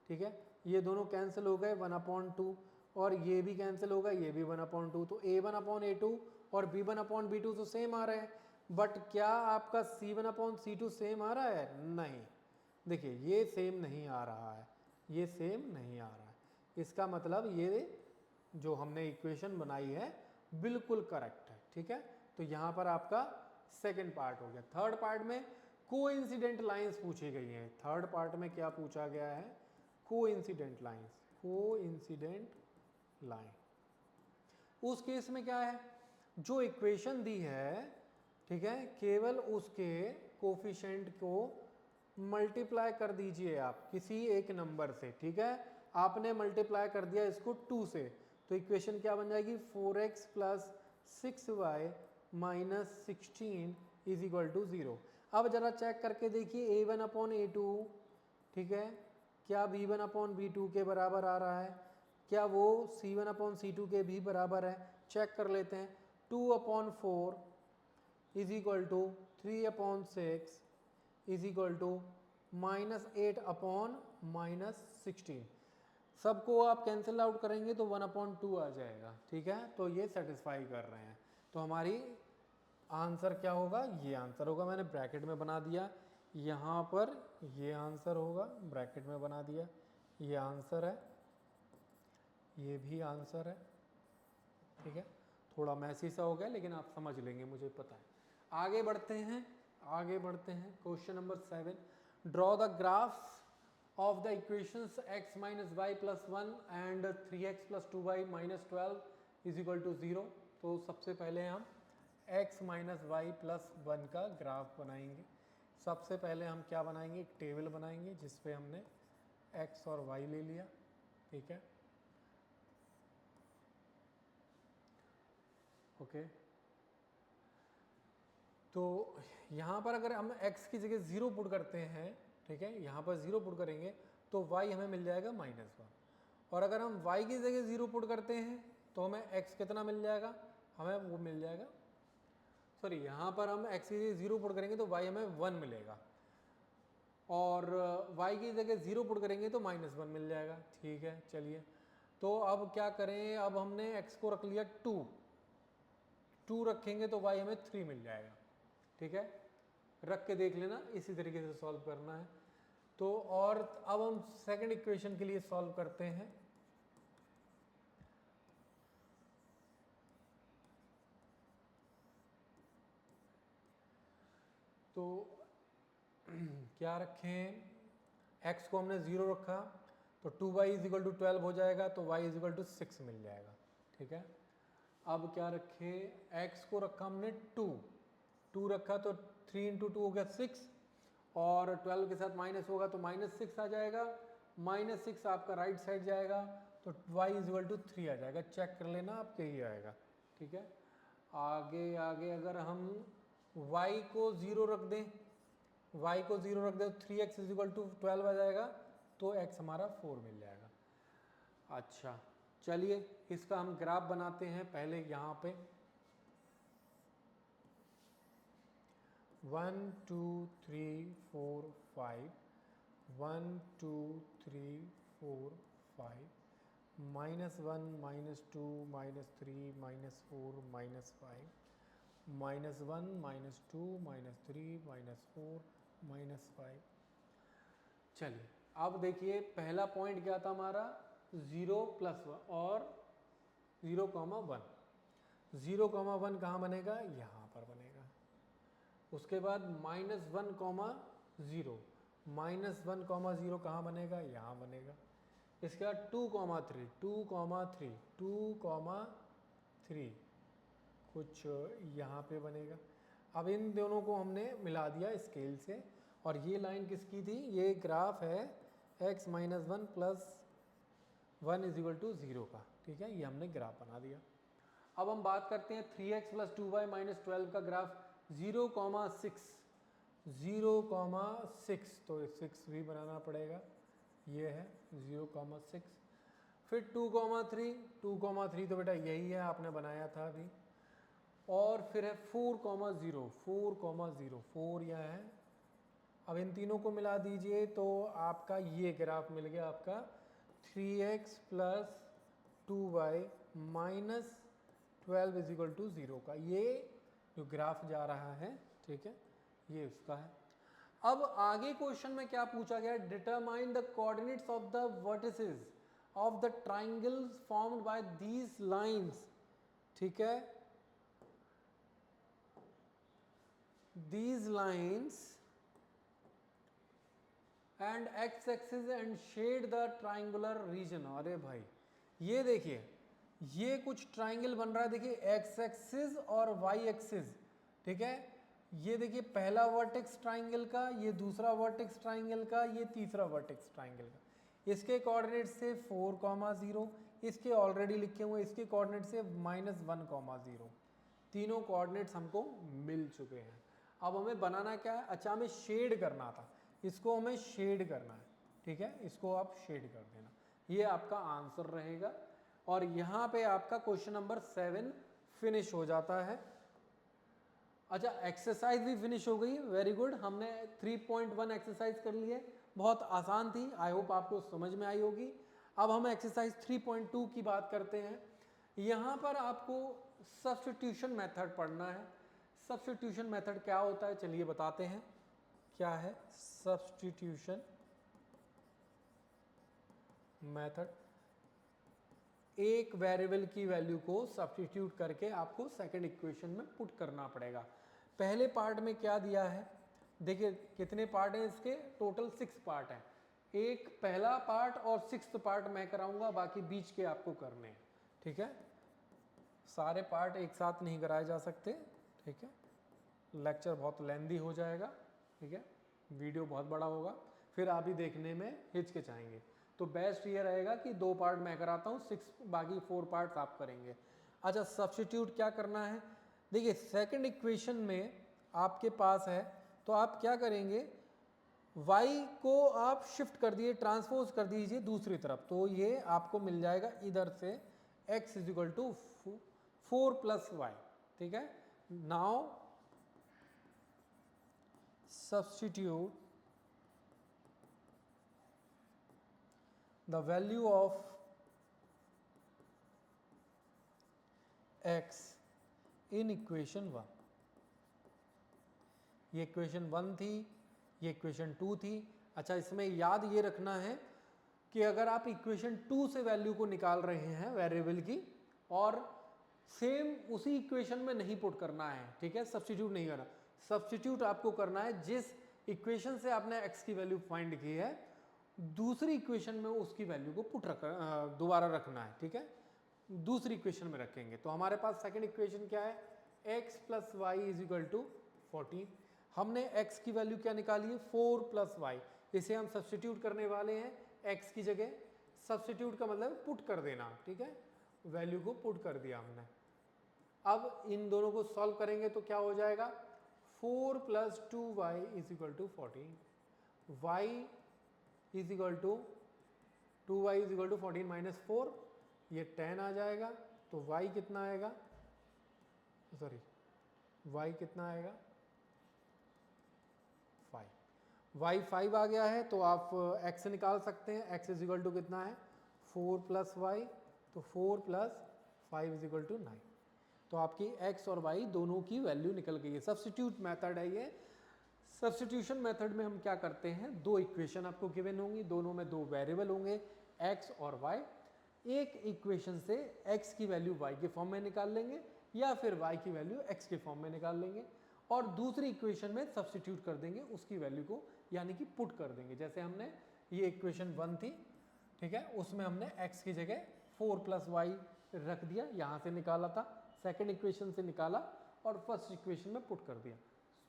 ठीक है, ये दोनों कैंसिल हो गए 1/2 और ये भी कैंसिल होगा, ये भी 1/2। तो a1/a2 और b1/b2 तो सेम आ रहे हैं, बट क्या आपका c1/c2 सेम आ रहा है, नहीं। देखिए ये सेम नहीं आ रहा है, ये सेम नहीं आ रहा है, इसका मतलब ये जो हमने इक्वेशन बनाई है बिल्कुल करेक्ट है, ठीक है। तो यहाँ पर आपका सेकेंड पार्ट हो गया। थर्ड पार्ट में कोइंसिडेंट लाइंस पूछी गई हैं। थर्ड पार्ट में क्या पूछा गया है? Coincident lines. कोइंसिडेंट लाइन, उस केस में क्या है, जो इक्वेशन दी है, ठीक है, केवल उसके कोफिशिएंट को मल्टीप्लाई कर दीजिए आप किसी एक नंबर से, ठीक है। आपने मल्टीप्लाई कर दिया इसको 2 से, तो इक्वेशन क्या बन जाएगी? 4x plus 6y minus 16 is equal to 0। अब जरा चेक करके देखिए a1 अपॉन a2, ठीक है, क्या b1 अपॉन b2 के बराबर आ रहा है? क्या वो c1 अपॉन c2 के भी बराबर है? चेक कर लेते हैं। 2 upon 4 is equal to 3 upon 6 is equal to -8 upon -16। सबको आप कैंसिल आउट करेंगे तो 1/2 आ जाएगा, ठीक है। तो ये सेटिस्फाई कर रहे हैं। तो हमारी आंसर क्या होगा? ये आंसर होगा। मैंने ब्रैकेट में बना दिया, यहाँ पर ये आंसर होगा, ब्रैकेट में बना दिया, ये आंसर है, ये भी आंसर है, ठीक है। थोड़ा मैसी सा हो गया लेकिन आप समझ लेंगे, मुझे पता है। आगे बढ़ते हैं, आगे बढ़ते हैं। Question number 7, draw the graph of the equations x minus y plus 1 and 3x plus 2y minus 12 is equal to 0। तो सबसे पहले हम x minus y plus 1 का ग्राफ बनाएंगे। सबसे पहले हम क्या बनाएंगे? एक टेबल बनाएंगे जिसपे हमने x और y ले लिया, ठीक है, ओके। तो यहाँ पर अगर हम x की जगह 0 पुट करते हैं, ठीक है, यहाँ पर 0 पुट करेंगे तो y हमें मिल जाएगा -1। और अगर हम y की जगह 0 पुट करते हैं तो हमें x कितना मिल जाएगा? हमें वो मिल जाएगा, सॉरी, यहाँ पर हम x की जगह 0 पुट करेंगे तो y हमें 1 मिलेगा, और y की जगह 0 पुट करेंगे तो -1 मिल जाएगा, ठीक है। चलिए, तो अब क्या करें? अब हमने x को रख लिया 2 रखेंगे तो y हमें 3 मिल जाएगा, ठीक है। रख के देख लेना, इसी तरीके से सॉल्व करना है। तो और अब हम सेकंड इक्वेशन के लिए सॉल्व करते हैं। तो क्या रखें? x को हमने 0 रखा तो 2y इज इक्वल टू 12 हो जाएगा, तो y इज इक्वल टू 6 मिल जाएगा, ठीक है। अब क्या रखें? x को रखा हमने 2 रखा तो 3 इंटू 2 हो गया 6, और 12 के साथ माइनस होगा तो -6 आ जाएगा। -6 आपका राइट साइड जाएगा तो y इज इक्वल टू 3 आ जाएगा। चेक कर लेना, आपके ही आएगा, ठीक है। आगे आगे अगर हम y को 0 रख दें, y को 0 रख दें तो 3x इज इक्वल टू 12 आ जाएगा, तो x हमारा 4 मिल जाएगा। अच्छा, चलिए इसका हम ग्राफ बनाते हैं। पहले यहाँ पे 1 2 3 4 5 1 2 3 4 5 -1 -2 -3 -4 -5 -1 -2 -3 -4 -5। चलिए, अब देखिए पहला पॉइंट क्या था हमारा? 0 + 1 और 0,1। 0,1 कहाँ बनेगा? यहाँ पर बनेगा। उसके बाद -1,0 -1,0 कहाँ बनेगा? यहाँ बनेगा। इसके बाद 2,3 2,3 2,3 कुछ यहाँ पे बनेगा। अब इन दोनों को हमने मिला दिया स्केल से, और ये लाइन किसकी थी? ये ग्राफ है x - 1 + 1 इज इक्वल टू 0 का, ठीक है। ये हमने ग्राफ बना दिया। अब हम बात करते हैं 3x + 2y - 12 का ग्राफ। 0,6 0,6, तो 6 भी बनाना पड़ेगा, ये है 0,6। फिर 2,3 तो बेटा यही है, आपने बनाया था अभी। और फिर है 4,0 4 यह है। अब इन तीनों को मिला दीजिए तो आपका ये ग्राफ मिल गया, आपका 3x + 2y - 12 is equal to 0 का। ये जो ग्राफ जा रहा है, ठीक है, ये उसका है। अब आगे क्वेश्चन में क्या पूछा गया? Determine the coordinates of the vertices of the triangles formed by these lines, ठीक है, these lines and x axis and shade the triangular region। अरे भाई ये देखिए, ये कुछ ट्राइंगल बन रहा है, देखिए x एक्सिस और y एक्सिस, ठीक है, ये देखिए पहला वर्टेक्स ट्राइंगल का, ये दूसरा वर्टेक्स ट्राइंगल का, ये तीसरा वर्टेक्स ट्राइंगल का, इसके कोऑर्डिनेट से 4,0, इसके ऑलरेडी लिखे हुए, इसके कोऑर्डिनेट से -1,0, तीनों कोऑर्डिनेट्स हमको मिल चुके हैं। अब हमें बनाना क्या है, अच्छा हमें शेड करना था, इसको हमें शेड करना है, ठीक है, इसको आप शेड कर देना, ये आपका आंसर रहेगा। और यहाँ पे आपका क्वेश्चन नंबर 7 फिनिश हो जाता है। अच्छा एक्सरसाइज भी फिनिश हो गई, वेरी गुड, हमने 3.1 एक्सरसाइज कर ली है, बहुत आसान थी, आई होप आपको समझ में आई होगी। अब हम एक्सरसाइज 3.2 की बात करते हैं। यहाँ पर आपको सब्स्टिट्यूशन मेथड पढ़ना है। सब्स्टिट्यूशन मेथड क्या होता है, चलिए बताते हैं क्या है सब्स्टिट्यूशन मेथड। एक वेरिएबल की वैल्यू को सब्स्टिट्यूट करके आपको सेकंड इक्वेशन में पुट करना पड़ेगा। पहले पार्ट में क्या दिया है, देखिए कितने पार्ट हैं इसके, टोटल 6 पार्ट हैं। एक पहला पार्ट और 6th पार्ट मैं कराऊंगा, बाकी बीच के आपको करने हैं, ठीक है, सारे पार्ट एक साथ नहीं कराए जा सकते, ठीक है, लेक्चर बहुत लेंदी हो जाएगा, ठीक है, वीडियो बहुत बड़ा होगा, फिर आप ही देखने में हिचकिचाएंगे। तो बेस्ट ये रहेगा कि 2 पार्ट मैं कराता हूँ, 6 बाकी 4 पार्ट्स आप करेंगे। अच्छा सब्स्टिट्यूट क्या करना है, देखिए सेकंड इक्वेशन में आपके पास है, तो आप क्या करेंगे, y को आप शिफ्ट कर दिए, ट्रांसपोज कर दीजिए दूसरी तरफ, तो ये आपको मिल जाएगा इधर से x = 4 + y, ठीक है। Now substitute the value of x in equation 1। ये इक्वेशन 1 थी, ये इक्वेशन 2 थी। अच्छा इसमें याद ये रखना है कि अगर आप इक्वेशन 2 से वैल्यू को निकाल रहे हैं वेरिएबल की, और सेम उसी इक्वेशन में नहीं पुट करना है, ठीक है, सब्स्टिट्यूट नहीं करना। सब्स्टिट्यूट आपको करना है जिस इक्वेशन से आपने x की वैल्यू फाइंड की है, दूसरी इक्वेशन में उसकी वैल्यू को पुट दोबारा रखना है, ठीक है, दूसरी इक्वेशन में रखेंगे। तो हमारे पास सेकंड इक्वेशन क्या है, x + y = 14। हमने x की वैल्यू क्या निकाली है, 4 + y, इसे हम सब्स्टिट्यूट करने वाले हैं x की जगह। सब्स्टिट्यूट का मतलब पुट कर देना, ठीक है, वैल्यू को पुट कर दिया हमने। अब इन दोनों को सॉल्व करेंगे तो क्या हो जाएगा, 4 + 2y = 14, y = 2y = 14 - 4, ये 10 आ जाएगा। तो y कितना आएगा, सॉरी y कितना आएगा, 5। y 5 आ गया है, तो आप x निकाल सकते हैं, x = कितना है, 4 + y, तो 4 + 5 = 9। तो आपकी x और y दोनों की वैल्यू निकल गई है। सब्स्टिट्यूट मेथड है ये। सब्स्टिट्यूशन मेथड में हम क्या करते हैं, 2 इक्वेशन आपको गिवन होंगी, दोनों में 2 वेरिएबल होंगे x और y। एक इक्वेशन से x की वैल्यू y के फॉर्म में निकाल लेंगे, या फिर y की वैल्यू x के फॉर्म में निकाल लेंगे, और दूसरी इक्वेशन में सब्स्टिट्यूट कर देंगे उसकी वैल्यू को, यानी कि पुट कर देंगे। जैसे हमने ये इक्वेशन 1 थी, ठीक है, उसमें हमने x की जगह 4 + y रख दिया, यहाँ से निकाला था, सेकेंड इक्वेशन से निकाला और फर्स्ट इक्वेशन में पुट कर दिया,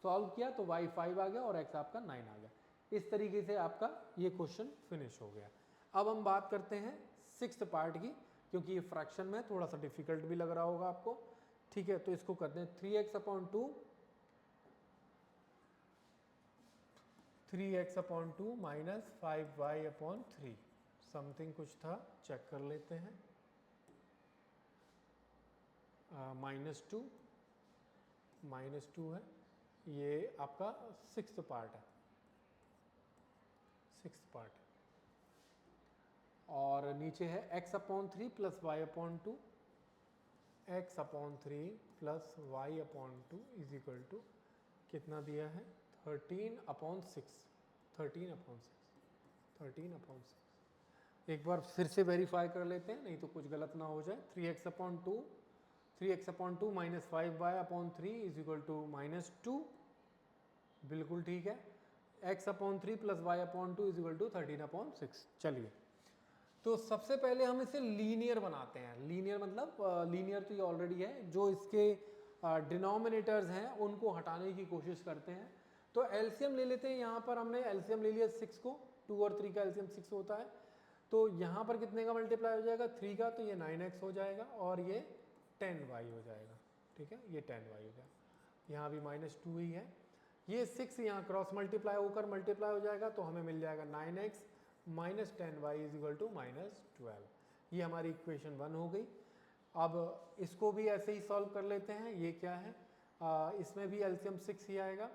सॉल्व किया तो y 5 आ गया और x आपका 9 आ गया। इस तरीके से आपका ये क्वेश्चन फिनिश हो गया। अब हम बात करते हैं 6th पार्ट की, क्योंकि ये फ्रैक्शन में थोड़ा सा डिफिकल्ट भी लग रहा होगा आपको, ठीक है। तो इसको करते हैं 3x/2 - 5y/3, समथिंग कुछ था, चेक कर लेते हैं। -2 है, ये आपका 6th पार्ट है, 6th पार्ट, और नीचे है x/3 + y/2, x/3 + y/2 = कितना दिया है, 13/6, 13/6, एक बार फिर से वेरीफाई कर लेते हैं, नहीं तो कुछ गलत ना हो जाए। 3x/2 minus 5y/3 is equal to -2, बिल्कुल ठीक है। x/3 plus y/2 is equal to 13/6। चलिए, तो सबसे पहले हम इसे लीनियर बनाते हैं। लीनियर मतलब लीनियर तो ये ऑलरेडी है, जो इसके डिनोमिनेटर्स हैं उनको हटाने की कोशिश करते हैं। तो एलसीएम ले लेते हैं। यहाँ पर हमने एलसीएम ले लिया 6 को, 2 और 3 का एलसीएम 6 होता है। तो यहाँ पर कितने का मल्टीप्लाई हो जाएगा, 3 का, तो ये 9x हो जाएगा और ये 10y हो जाएगा। ठीक है, ये 10y हो जाएगा। यहाँ भी -2 ही है। ये 6 यहाँ क्रॉस मल्टीप्लाई होकर मल्टीप्लाई हो जाएगा, तो हमें मिल जाएगा 9x minus 10y is equal to -12। ये हमारी इक्वेशन 1 हो गई। अब इसको भी ऐसे ही सॉल्व कर लेते हैं। ये क्या है, इसमें भी एलसीएम 6 ही आएगा।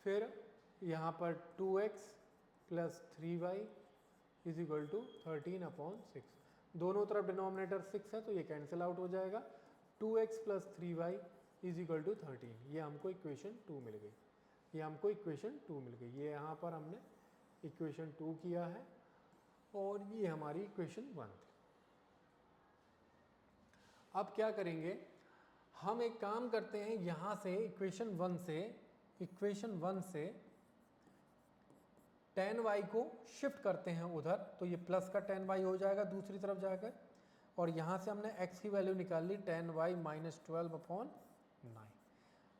फिर यहाँ पर 2x plus 3y is equal to 13/6। दोनों तरफ डिनोमिनेटर 6 है तो ये कैंसिल आउट हो जाएगा। 2x plus 3y is equal to 13। ये हमको इक्वेशन 2 मिल गई। ये हमको इक्वेशन 2 मिल गई। ये यहाँ पर हमने इक्वेशन 2 किया है और ये हमारी इक्वेशन 1 थी। अब क्या करेंगे, हम एक काम करते हैं, यहाँ से इक्वेशन 1 से 10y को शिफ्ट करते हैं उधर, तो ये प्लस का 10y हो जाएगा दूसरी तरफ जाकर। और यहाँ से हमने x की वैल्यू निकाल ली 10y minus 12/9।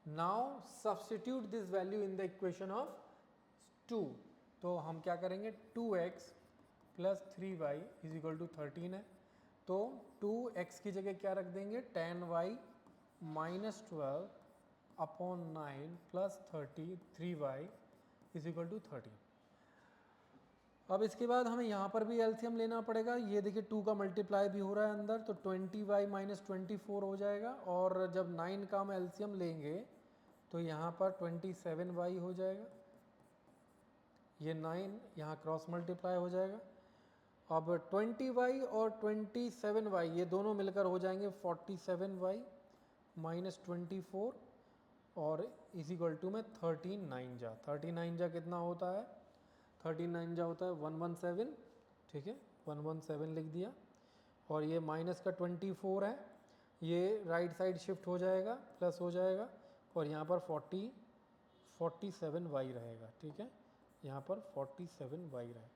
Now substitute this value in the equation of 2। तो हम क्या करेंगे, 2x plus 3y is equal to 13 है। तो 2x की जगह क्या रख देंगे, 10y minus 12/9 plus 3y is equal to 13। अब इसके बाद हमें यहाँ पर भी एलसीएम लेना पड़ेगा। ये देखिए 2 का मल्टीप्लाई भी हो रहा है अंदर, तो 20y माइनस 24 हो जाएगा। और जब 9 का हम एलसीएम लेंगे तो यहाँ पर 27y हो जाएगा। ये 9 यहाँ क्रॉस मल्टीप्लाई हो जाएगा। अब 20y और 27y ये दोनों मिलकर हो जाएंगे 47y माइनस 24 और इज इक्वल टू में 39 जा कितना होता है, 39 जा होता है 117। ठीक है, 117 लिख दिया। और ये माइनस का 24 है, ये राइट साइड शिफ्ट हो जाएगा, प्लस हो जाएगा और यहाँ पर 47y रहेगा। ठीक है, यहाँ पर 47y रहेगा।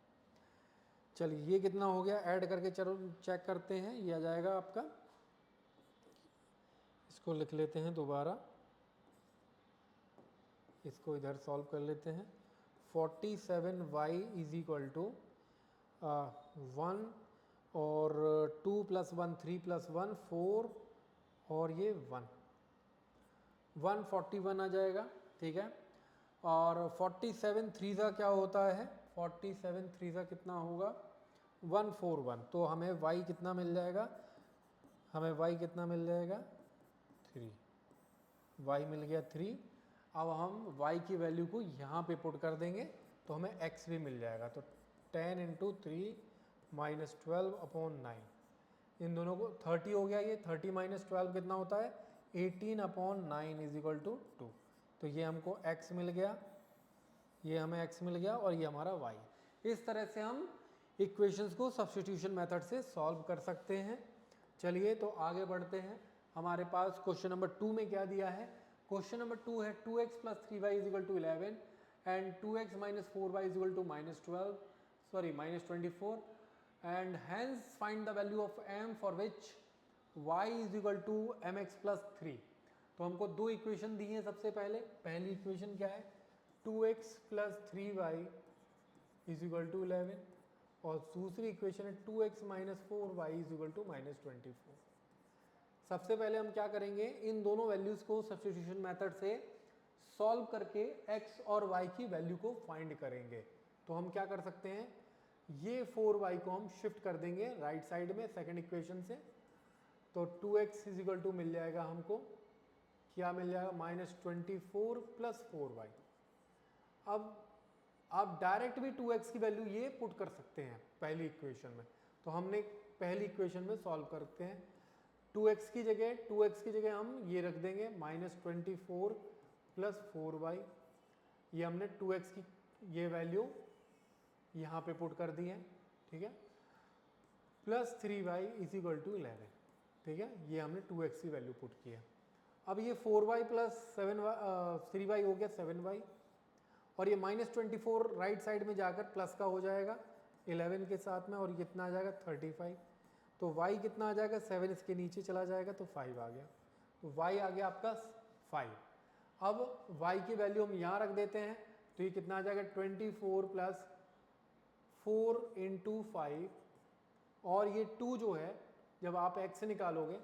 चलिए, ये कितना हो गया, ऐड करके चलो चेक करते हैं। ये आ जाएगा आपका, इसको लिख लेते हैं दोबारा, इसको इधर सॉल्व कर लेते हैं। 47y इज इक्वल टू 1 और 2 प्लस 1 3 प्लस 1 4 और ये 141 आ जाएगा। ठीक है, और 47 3 का क्या होता है, 47 3 का कितना होगा, 141। तो हमें y कितना मिल जाएगा, हमें y कितना मिल जाएगा, 3। y मिल गया 3। अब हम y की वैल्यू को यहाँ पे पुट कर देंगे तो हमें x भी मिल जाएगा। तो 10 इंटू 3 माइनस 12/9, इन दोनों को 30 हो गया। ये 30 माइनस 12 कितना होता है, 18/9 इज इक्वल टू 2। तो ये हमको x मिल गया, ये हमें x मिल गया और ये हमारा y। इस तरह से हम इक्वेशंस को सब्स्टिट्यूशन मेथड से सॉल्व कर सकते हैं। चलिए, तो आगे बढ़ते हैं। हमारे पास क्वेश्चन नंबर 2 में क्या दिया है, क्वेश्चन नंबर 2 है 2x plus 3y is equal to 11 and 2x minus 4y is equal to minus 24 and hence find the value of m for which y is equal to mx plus 3। तो हमको दो equation दी हैं। सबसे पहली equation क्या है, 2x plus 3y is equal to 11 और दूसरी इक्वेशन है 2x minus 4y is equal to minus 24। सबसे पहले हम क्या करेंगे, इन दोनों वैल्यूज को सब्स्टिट्यूशन मेथड से सॉल्व करके x और y की वैल्यू को फाइंड करेंगे। तो हम क्या कर सकते हैं, ये 4y को हम शिफ्ट कर देंगे राइट साइड में सेकंड इक्वेशन से। तो 2x इज इक्वल टू मिल जाएगा हमको, क्या मिल जाएगा, माइनस 24 प्लस 4y। अब आप डायरेक्ट भी 2x की वैल्यू ये पुट कर सकते हैं पहली इक्वेशन में। तो हमने पहली इक्वेशन में सॉल्व करते हैं। 2x की जगह हम ये रख देंगे माइनस 24 प्लस 4y। ये हमने 2x की ये वैल्यू यहाँ पे पुट कर दी है। ठीक है, plus 3y is equal to 11, ठीक है, ये हमने 2x की वैल्यू पुट किया। अब ये 4y प्लस 3y हो गया 7y, और ये -24 राइट साइड में जाकर प्लस का हो जाएगा 11 के साथ में, और कितना आ जाएगा 35। तो y कितना आ जाएगा 7, इसके नीचे चला जाएगा तो 5 आ गया, तो y आ गया आपका 5। अब y की वैल्यू हम यहाँ रख देते हैं, तो ये कितना आ जाएगा 24 प्लस 4 इंटू 5, और ये 2 जो है जब आप x निकालोगे,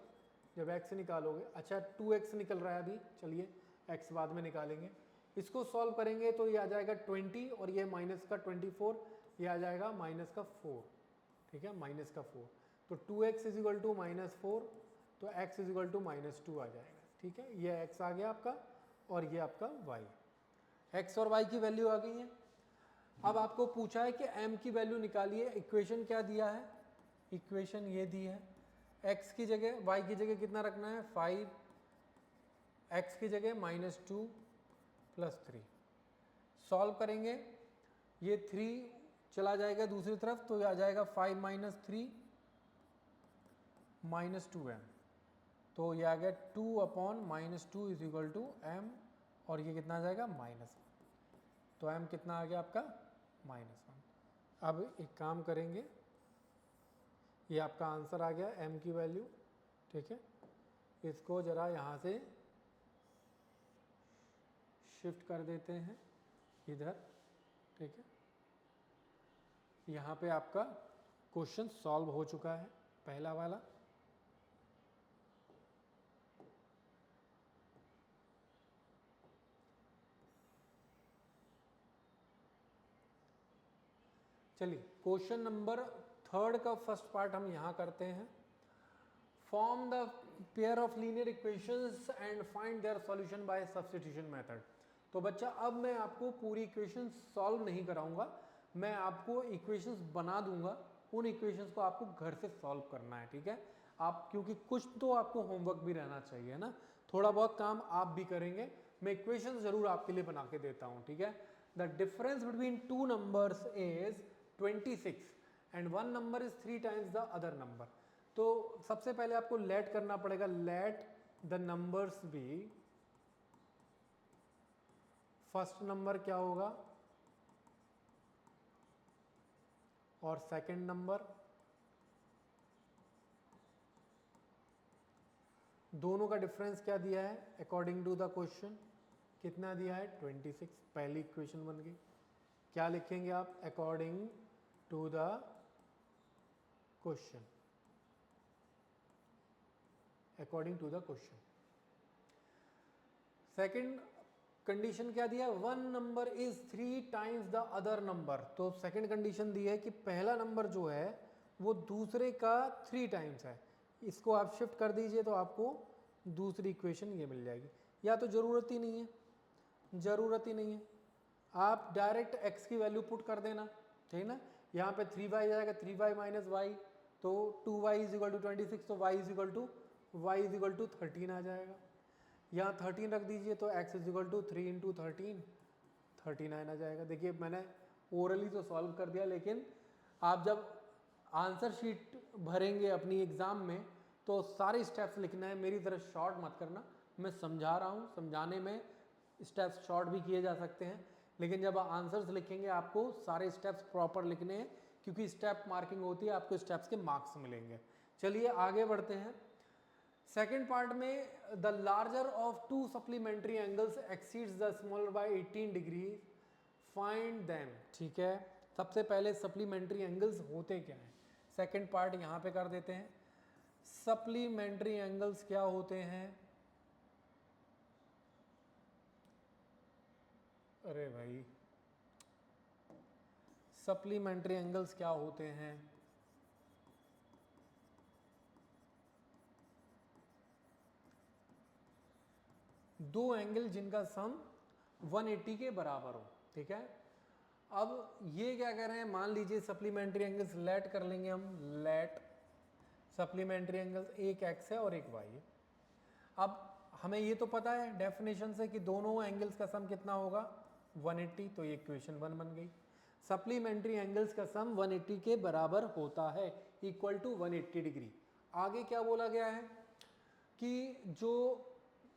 अच्छा 2x निकल रहा है अभी, चलिए x बाद में निकालेंगे, इसको सॉल्व करेंगे तो ये आ जाएगा 20, और ये माइनस का 24, ये आ जाएगा माइनस का 4, ठीक है, माइनस का 4, तो 2x इज इक्वल टू -4, तो x इज इक्वल टू -2 आ जाएगा, ठीक है, ये x आ गया आपका, और ये आपका y, x और y की वैल्यू आ गई है। अब आपको पूछा है कि m की वैल्यू निकालिए, इक्वेशन क्या दिया है, इक्वेशन ये दी है, x की जगह y की जगह कितना रखना है 5, x की जगह -2 प्लस 3, सॉल्व करेंगे, ये 3 चला जाएगा दूसरी तरफ, तो ये आ जाएगा 5 माइनस 3 माइनस 2m, तो ये आ गया 2 upon -2 is equal to m, और ये कितना आ जाएगा -1, तो m कितना आ गया आपका -1। अब एक काम करेंगे, ये आपका आंसर आ गया m की वैल्यू, ठीक है, इसको जरा यहाँ से शिफ्ट कर देते हैं इधर, ठीक है, यहाँ पे आपका क्वेश्चन सॉल्व हो चुका है पहला वाला। चलिए क्वेश्चन नंबर 3 का फर्स्ट पार्ट हम यहाँ करते हैं। Form the pair of linear equations and find their solution bye substitution method. तो बच्चा अब मैं आपको पूरी इक्वेशन सॉल्व नहीं कराऊंगा, मैं आपको इक्वेशंस बना दूंगा, उन इक्वेशंस को आपको घर से सॉल्व करना है, ठीक है, आप क्योंकि कुछ तो आपको होमवर्क भी रहना चाहिए ना, थोड़ा बहुत काम आप भी करेंगे, मैं इक्वेशंस जरूर आपके लिए बना के देता हूँ, ठीक है। The difference between 2 numbers is 26 and 1 number is 3 times the other number. तो सबसे पहले आपको लेट करना पड़ेगा, let the numbers be, first number क्या होगा और सेकंड नंबर, दोनों का डिफरेंस क्या दिया है अकॉर्डिंग टू द क्वेश्चन, कितना दिया है 26, पहली इक्वेशन बन गई। क्या लिखेंगे आप according to the question, according to the question. Second condition क्या दिया, 1 number is 3 times the other number. तो सेकंड कंडीशन दी है कि पहला नंबर जो है वो दूसरे का 3 टाइम्स है, इसको आप शिफ्ट कर दीजिए तो आपको दूसरी इक्वेशन ये मिल जाएगी, या तो ज़रूरत ही नहीं है, ज़रूरत ही नहीं है, आप डायरेक्ट x की वैल्यू पुट कर देना, ठीक ना, यहाँ पे 3y आ जाएगा, 3y माइनस वाई, तो 2y इज इक्वल टू 26, तो y इज इक्वल टू 13 आ जाएगा, यहाँ 13 रख दीजिए तो x is equal to 3 into 13, 39 आ जाएगा। देखिए मैंने ओरली तो सॉल्व कर दिया, लेकिन आप जब आंसर शीट भरेंगे अपनी एग्ज़ाम में तो सारे स्टेप्स लिखना है, मेरी तरह शॉर्ट मत करना, मैं समझा रहा हूँ, समझाने में स्टेप्स शॉर्ट भी किए जा सकते हैं, लेकिन जब आंसर्स लिखेंगे आपको सारे स्टेप्स प्रॉपर लिखने हैं, क्योंकि स्टेप मार्किंग होती है, आपको स्टेप्स के मार्क्स मिलेंगे। चलिए आगे बढ़ते हैं। सेकेंड पार्ट में the larger of 2 supplementary angles exceeds the smaller by 18 degree, find them, ठीक है। सबसे पहले सप्लीमेंट्री एंगल्स होते क्या हैं, सेकेंड पार्ट यहाँ पे कर देते हैं। सप्लीमेंट्री एंगल्स क्या होते हैं, अरे भाई सप्लीमेंट्री एंगल्स क्या होते हैं, दो एंगल जिनका सम 180 के बराबर हो, ठीक है। अब ये क्या कह रहे हैं, मान लीजिए सप्लीमेंट्री एंगल्स लेट कर लेंगे हम, लेट सप्लीमेंट्री एंगल्स, एक x है और एक y है। अब हमें ये तो पता है डेफिनेशन से कि दोनों एंगल्स का सम कितना होगा 180, तो ये इक्वेशन 1 बन गई। सप्लीमेंट्री एंगल्स का सम 180 के बराबर होता है, इक्वल टू 180 डिग्री। आगे क्या बोला गया है कि जो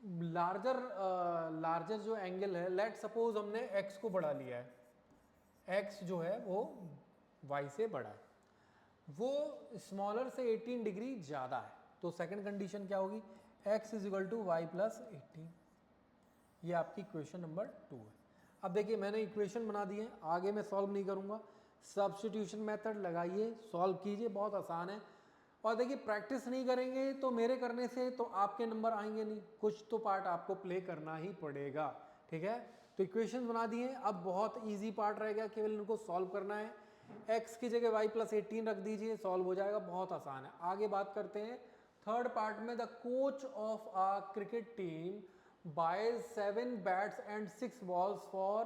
लार्जर जो एंगल है, लेट सपोज हमने x को बढ़ा लिया है, x जो है वो y से बड़ा है, वो स्मॉलर से 18 डिग्री ज़्यादा है, तो सेकंड कंडीशन क्या होगी, x is equal to y plus 18। ये आपकी इक्वेशन नंबर 2 है। अब देखिए मैंने इक्वेशन बना दी है, आगे मैं सॉल्व नहीं करूँगा, सब्स्टिट्यूशन मेथड लगाइए, सॉल्व कीजिए, बहुत आसान है। और देखिए प्रैक्टिस नहीं करेंगे तो मेरे करने से तो आपके नंबर आएंगे नहीं, कुछ तो पार्ट आपको प्ले करना ही पड़ेगा, ठीक है। तो इक्वेशन बना दिए, अब बहुत इजी पार्ट रह गया, केवल इनको सॉल्व करना है। x की जगह y प्लस 18 रख दीजिए, सॉल्व हो जाएगा, बहुत आसान है। आगे बात करते हैं थर्ड पार्ट में, the coach of a cricket team buys 7 bats and 6 balls for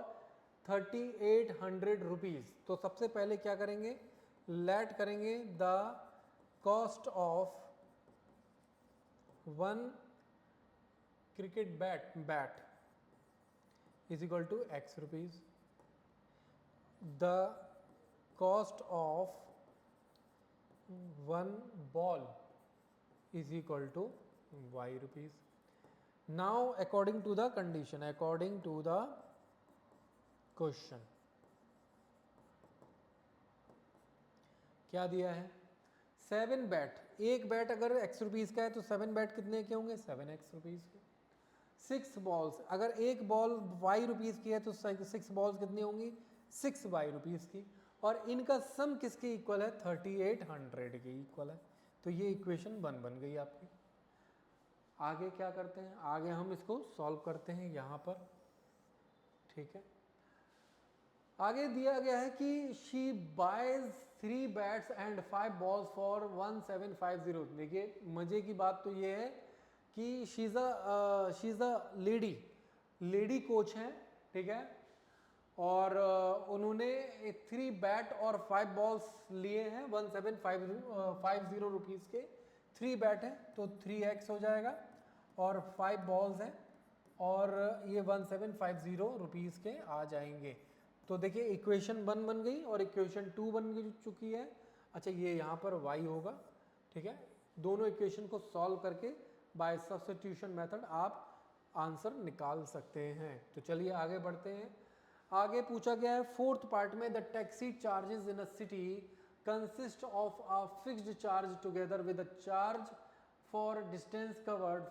3800 rupees. तो सबसे पहले क्या करेंगे, लेट करेंगे the cost of 1 cricket bat is equal to x rupees. The cost of 1 ball is equal to y rupees. Now according to the condition, according to the question, क्या दिया है, 7 bat, एक बैट अगर x rupees का है तो 7 bat कितने के होंगे, 7x रुपीज़ के। 6 बॉल्स, अगर एक बॉल y रुपीज़ की है तो 6 बॉल्स कितनी होंगी, 6y रुपीज़ की, और इनका सम किसके इक्वल है, 3800 के इक्वल है। तो ये इक्वेशन बन गई आपकी। आगे क्या करते हैं, आगे हम इसको सॉल्व करते हैं यहाँ पर, ठीक है। आगे दिया गया है कि she buys 3 bats and 5 balls for 1750। देखिए मजे की बात तो ये है कि she is a lady coach हैं, ठीक है, और उन्होंने 3 बैट और 5 बॉल्स लिए हैं 1750 रुपीज़ के। 3 बैट हैं तो 3x हो जाएगा, और 5 बॉल्स हैं और ये 1750 रुपीज़ के आ जाएंगे। तो देखिए इक्वेशन 1 बन गई और इक्वेशन 2 बन चुकी है। अच्छा ये यहाँ पर y होगा, ठीक है। दोनों इक्वेशन को सॉल्व करके बाय सब्स्टिट्यूशन मेथड आप आंसर निकाल सकते हैं। तो चलिए आगे बढ़ते हैं। आगे पूछा गया है फोर्थ पार्ट में, the taxi charges in a city consist of a fixed charge together with a charge for distance covered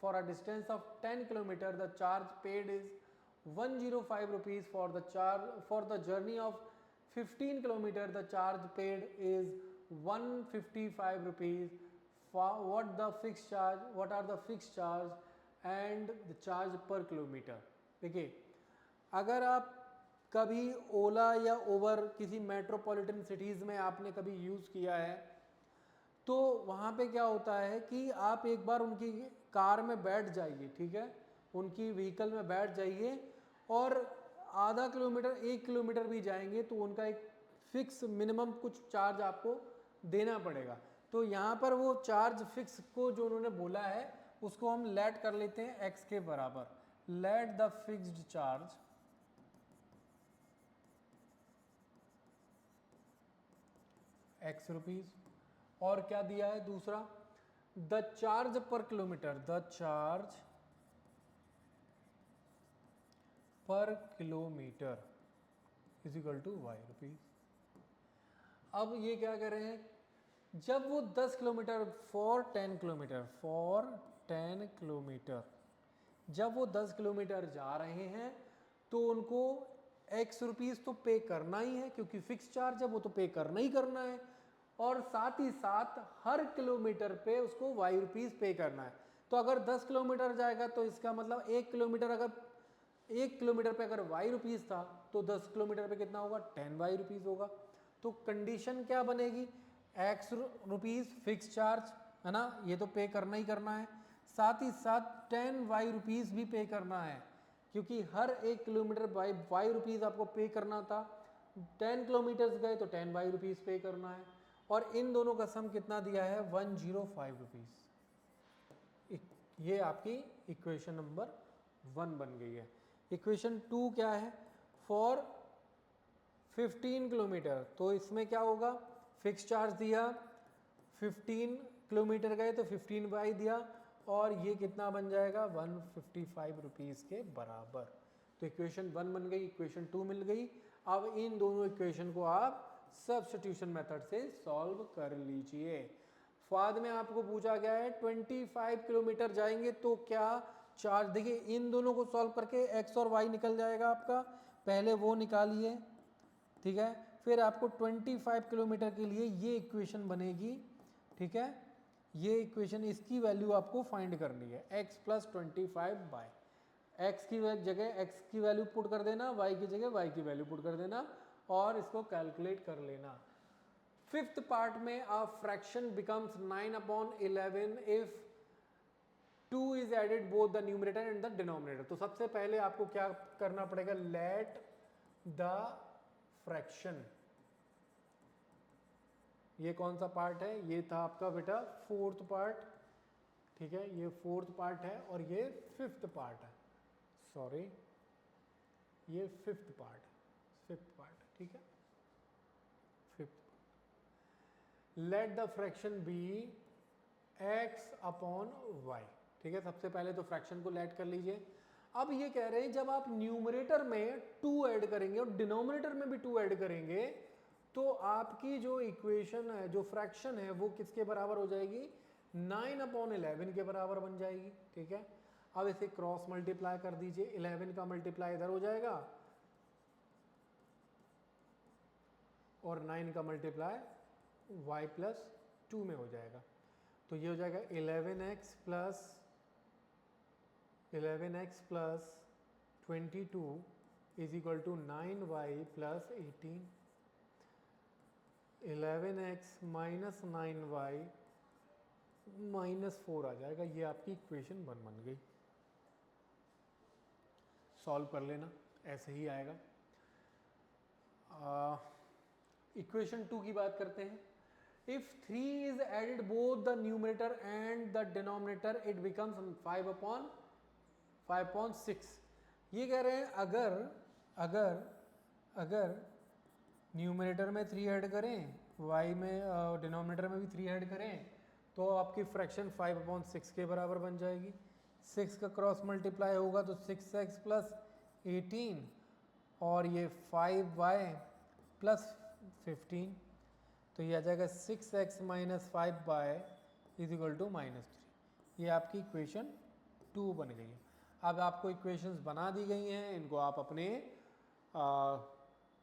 for a distance of 10 kilometre. The charge paid is 105 rupees for the journey of 15 kilometer. The charge paid is 155 rupees. What are the fixed charge and the charge per kilometer? देखिए अगर आप कभी ओला या उबर किसी metropolitan cities में आपने कभी use किया है, तो वहाँ पे क्या होता है कि आप एक बार उनकी कार में बैठ जाइए, ठीक है, उनकी व्हीकल में बैठ जाइए और आधा किलोमीटर 1 किलोमीटर भी जाएंगे तो उनका एक फिक्स मिनिमम कुछ चार्ज आपको देना पड़ेगा। तो यहाँ पर वो चार्ज फिक्स को जो उन्होंने बोला है उसको हम लेट कर लेते हैं x के बराबर। Let the fixed charge x rupees, और क्या दिया है दूसरा, the charge per kilometre, the charge per kilometre is equal to y rupees. अब ये क्या कह रहे हैं, जब वो 10 किलोमीटर फॉर 10 किलोमीटर जब वो 10 किलोमीटर जा रहे हैं तो उनको x रुपीज़ तो पे करना ही है, क्योंकि फिक्स चार्ज है वो तो पे करना ही करना है, और साथ ही साथ हर किलोमीटर पे उसको y रुपीज़ पे करना है। तो अगर 10 किलोमीटर जाएगा तो इसका मतलब 1 किलोमीटर पे अगर y रुपीज़ था तो 10 किलोमीटर पे कितना होगा, 10y रुपीज़ होगा। तो कंडीशन क्या बनेगी, x रुपीज़ फिक्स चार्ज है ना, ये तो पे करना ही करना है, साथ ही साथ 10y रुपीज़ भी पे करना है, क्योंकि हर 1 किलोमीटर बाई y रुपीज़ आपको पे करना था। 10 किलोमीटर्स गए तो 10y रुपीज़ पे करना है, और इन दोनों का सम कितना दिया है, 105 रुपीज़। ये आपकी इक्वेशन नंबर 1 बन गई है। इक्वेशन 2 क्या है, फॉर 15 किलोमीटर, तो इसमें क्या होगा, फिक्स चार्ज दिया 15 किलोमीटर गए तो 15y दिया, और ये कितना बन जाएगा 155 रुपीज़ के बराबर। तो इक्वेशन 1 बन गई, इक्वेशन 2 मिल गई। अब इन दोनों इक्वेशन को आप सब्स्टिट्यूशन मेथड से सॉल्व कर लीजिए। बाद में आपको पूछा गया है 25 किलोमीटर जाएंगे तो क्या चार्ज, देखिए इन दोनों को सॉल्व करके x और y निकल जाएगा आपका, पहले वो निकालिए, ठीक है। फिर आपको 25 किलोमीटर के लिए ये इक्वेशन बनेगी, ठीक है। ये इक्वेशन, इसकी वैल्यू आपको फाइंड करनी है, x प्लस 25 x की जगह x की वैल्यू पुट कर देना, y की जगह y की वैल्यू पुट कर देना, और इसको कैलकुलेट कर लेना। फिफ्थ पार्ट में a fraction becomes 9/11 if 2 is added both the numerator and the denominator. तो सबसे पहले आपको क्या करना पड़ेगा, लेट द फ्रैक्शन, ये कौन सा पार्ट है, ये था आपका बेटा फोर्थ पार्ट, ठीक है। ये फोर्थ पार्ट है और ये फिफ्थ पार्ट है, सॉरी ये फिफ्थ पार्ट, ठीक है। Fifth, let the fraction be x upon y, ठीक है। सबसे पहले तो फ्रैक्शन को लेट कर लीजिए। अब ये कह रहे हैं जब आप न्यूमरेटर में 2 ऐड करेंगे और डिनोमिनेटर में भी 2 ऐड करेंगे तो आपकी जो इक्वेशन है, जो फ्रैक्शन है, वो किसके बराबर हो जाएगी, 9/11 के बराबर बन जाएगी, ठीक है। अब इसे क्रॉस मल्टीप्लाई कर दीजिए, 11 का मल्टीप्लाई इधर हो जाएगा और 9 का मल्टीप्लाई y प्लस 2 में हो जाएगा। तो ये हो जाएगा 11x plus 22 is equal to 9y plus 18। 11x minus 9y minus 4 आ जाएगा। ये आपकी इक्वेशन 1 बन गई। सॉल्व कर लेना, ऐसे ही आएगा। इक्वेशन 2 की बात करते हैं। If 3 is added both the numerator and the denominator it becomes 5/6। ये कह रहे हैं अगर न्यूमरेटर में 3 ऐड करें, y में डिनोमिनेटर में भी 3 ऐड करें तो आपकी फ्रैक्शन 5/6 के बराबर बन जाएगी। 6 का क्रॉस मल्टीप्लाई होगा तो 6x प्लस 18 और ये 5y प्लस 15, तो ये आ जाएगा 6x minus 5y is equal to -3। ये आपकी इक्वेशन 2 बन गई है। अब आपको इक्वेशंस बना दी गई हैं, इनको आप अपने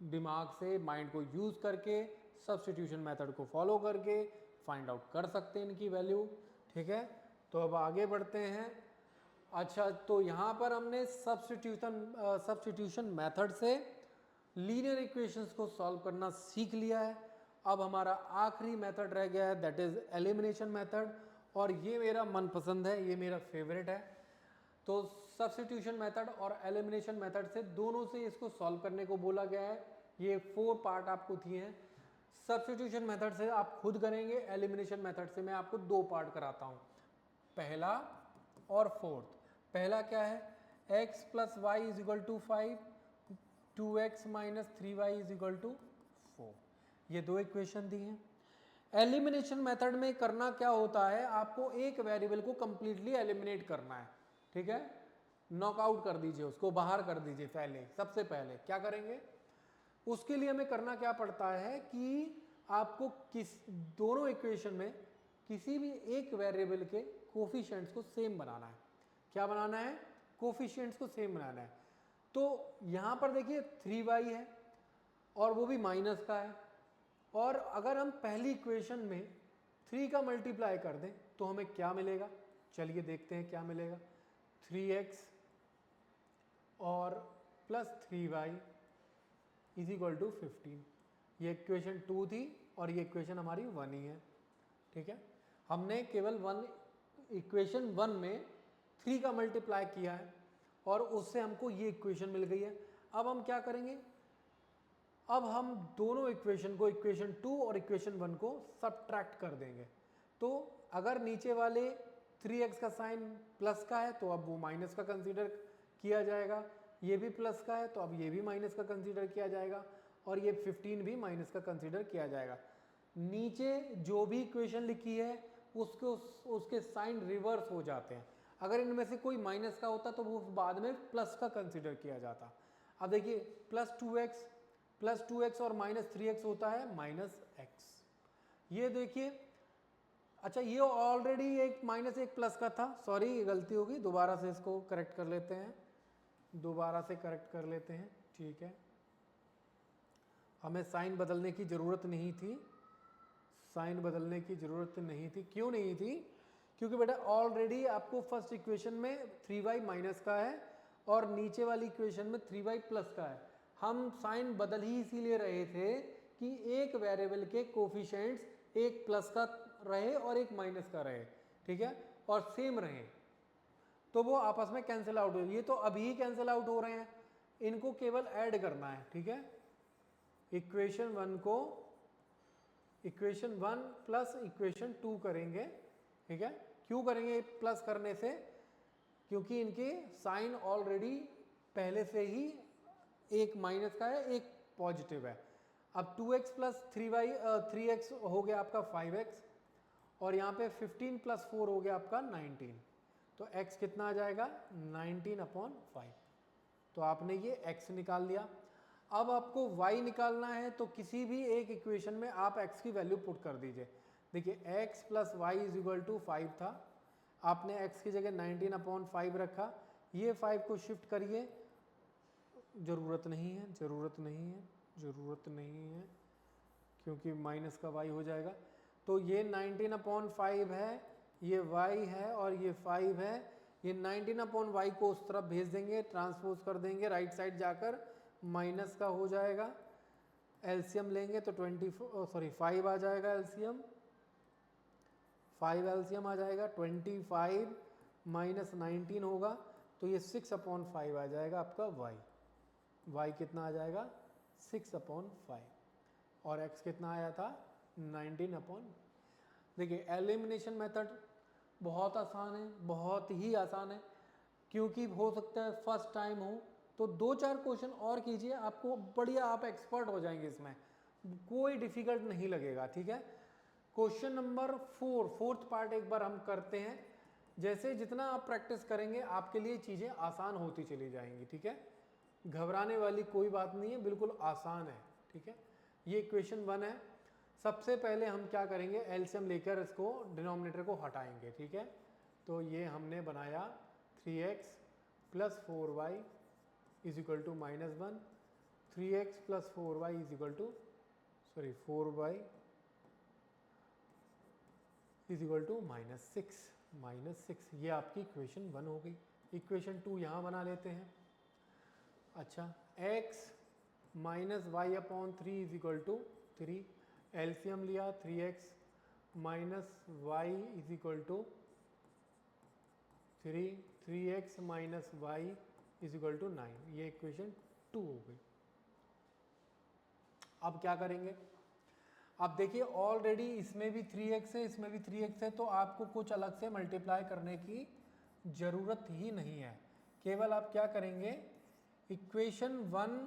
दिमाग से, माइंड को यूज़ करके, सब्स्टिट्यूशन मेथड को फॉलो करके फाइंड आउट कर सकते हैं इनकी वैल्यू, ठीक है। तो अब आगे बढ़ते हैं। अच्छा, तो यहाँ पर हमने सब्स्टिट्यूशन मेथड से लीनियर इक्वेशंस को सॉल्व करना सीख लिया है। अब हमारा आखिरी मेथड रह गया है, दैट इज एलिमिनेशन मेथड, और ये मेरा मनपसंद है, ये मेरा फेवरेट है। तो सब्स्टिट्यूशन मेथड और एलिमिनेशन मेथड से दोनों से इसको सॉल्व करने को बोला गया है। ये 4 पार्ट आपको दिए हैं। सब्स्टिट्यूशन मेथड से आप खुद करेंगे, एलिमिनेशन मेथड से मैं आपको 2 पार्ट कराता हूँ, पहला और फोर्थ। पहला क्या है, x plus y is equal to 5, 2x minus 3y is equal to 4। ये 2 इक्वेशन दी हैं। एलिमिनेशन मेथड में करना क्या होता है, आपको एक वेरिएबल को कंप्लीटली एलिमिनेट करना है, ठीक है। नॉकआउट कर दीजिए, उसको बाहर कर दीजिए। पहले सबसे पहले क्या करेंगे, उसके लिए हमें करना क्या पड़ता है कि आपको दोनों इक्वेशन में किसी भी एक वेरिएबल के कोफिशिएंट्स को सेम बनाना है। क्या बनाना है, कोफिशिएंट्स को सेम बनाना है। तो यहां पर देखिए 3y है और वो भी माइनस का है, और अगर हम पहली इक्वेशन में 3 का मल्टीप्लाई कर दें तो हमें क्या मिलेगा, चलिए देखते हैं क्या मिलेगा। 3x और plus 3y is equal to 15। ये इक्वेशन 2 थी और ये इक्वेशन हमारी 1 ही है, ठीक है। हमने केवल इक्वेशन 1 में 3 का मल्टीप्लाई किया है और उससे हमको ये इक्वेशन मिल गई है। अब हम क्या करेंगे, अब हम दोनों इक्वेशन को, इक्वेशन 2 और इक्वेशन 1 को सबट्रैक्ट कर देंगे। तो अगर नीचे वाले 3x का साइन प्लस का है तो अब वो माइनस का कंसीडर किया जाएगा, ये भी प्लस का है तो अब ये भी माइनस का कंसीडर किया जाएगा, और ये 15 भी माइनस का कंसीडर किया जाएगा। नीचे जो भी इक्वेशन लिखी है उसके साइन रिवर्स हो जाते हैं। अगर इनमें से कोई माइनस का होता तो वो बाद में प्लस का कंसिडर किया जाता। अब देखिए प्लस टू एक्स और माइनस 3x होता है माइनस एक्स। ये देखिए, अच्छा ये ऑलरेडी एक माइनस एक प्लस का था, सॉरी ये गलती होगी, दोबारा से इसको करेक्ट कर लेते हैं, ठीक है। हमें साइन बदलने की ज़रूरत नहीं थी, क्यों नहीं थी? क्योंकि बेटा ऑलरेडी आपको फर्स्ट इक्वेशन में 3y माइनस का है और नीचे वाली इक्वेशन में 3y प्लस का है। हम साइन बदल ही इसीलिए रहे थे कि एक वेरिएबल के कोफिशिएंट्स एक प्लस का रहे और एक माइनस का रहे, ठीक है, और सेम रहे, तो वो आपस में कैंसिल आउट हो। ये तो अभी ही कैंसिल आउट हो रहे हैं, इनको केवल ऐड करना है, ठीक है। इक्वेशन 1 प्लस इक्वेशन 2 करेंगे, ठीक है। क्यों करेंगे प्लस करने से? क्योंकि इनके साइन ऑलरेडी पहले से ही एक माइनस का है एक पॉजिटिव है। अब 2x प्लस 3x हो गया आपका 5x और यहाँ पे 15 प्लस 4 हो गया आपका 19, तो x कितना आ जाएगा 19/5। तो आपने ये x निकाल लिया। अब आपको y निकालना है, तो किसी भी एक इक्वेशन में आप x की वैल्यू पुट कर दीजिए। देखिए x plus y is equal to 5 था, आपने x की जगह 19/5 रखा। ये 5 को शिफ्ट करिए, ज़रूरत नहीं है क्योंकि माइनस का y हो जाएगा। तो ये 19/5 है, ये y है और ये 5 है। ये 19/y को उस तरफ भेज देंगे, ट्रांसपोज कर देंगे, राइट साइड जाकर माइनस का हो जाएगा। एलसीएम लेंगे तो 5 आ जाएगा, एलसीएम 5 एलसीएम आ जाएगा। 25 माइनस 19 होगा तो ये 6/5 आ जाएगा आपका y कितना आ जाएगा 6/5 और x कितना आया था 19/। देखिए एलिमिनेशन मेथड बहुत आसान है, बहुत ही आसान है, क्योंकि हो सकता है फर्स्ट टाइम हो तो 2-4 क्वेश्चन और कीजिए, आपको बढ़िया आप एक्सपर्ट हो जाएंगे इसमें, कोई डिफिकल्ट नहीं लगेगा, ठीक है। क्वेश्चन नंबर 4th पार्ट एक बार हम करते हैं। जैसे जितना आप प्रैक्टिस करेंगे आपके लिए चीज़ें आसान होती चली जाएंगी, ठीक है। घबराने वाली कोई बात नहीं है, बिल्कुल आसान है, ठीक है। ये क्वेश्चन 1 है। सबसे पहले हम क्या करेंगे, एलसीएम लेकर इसको डिनोमिनेटर को हटाएंगे, ठीक है। तो ये हमने बनाया 3x plus 4y is equal to -1, 3x plus 4y is equal to 4y is equal to -6। ये आपकी इक्वेशन 1 हो गई। इक्वेशन 2 यहाँ बना लेते हैं। अच्छा, x minus y/3 is equal to 3, LCM लिया 3x minus y is equal to 3x minus y is equal to 9। ये इक्वेशन 2 हो गई। अब क्या करेंगे, अब देखिए ऑलरेडी इसमें भी 3x है, इसमें भी 3x है, तो आपको कुछ अलग से मल्टीप्लाई करने की ज़रूरत ही नहीं है। केवल आप क्या करेंगे, इक्वेशन 1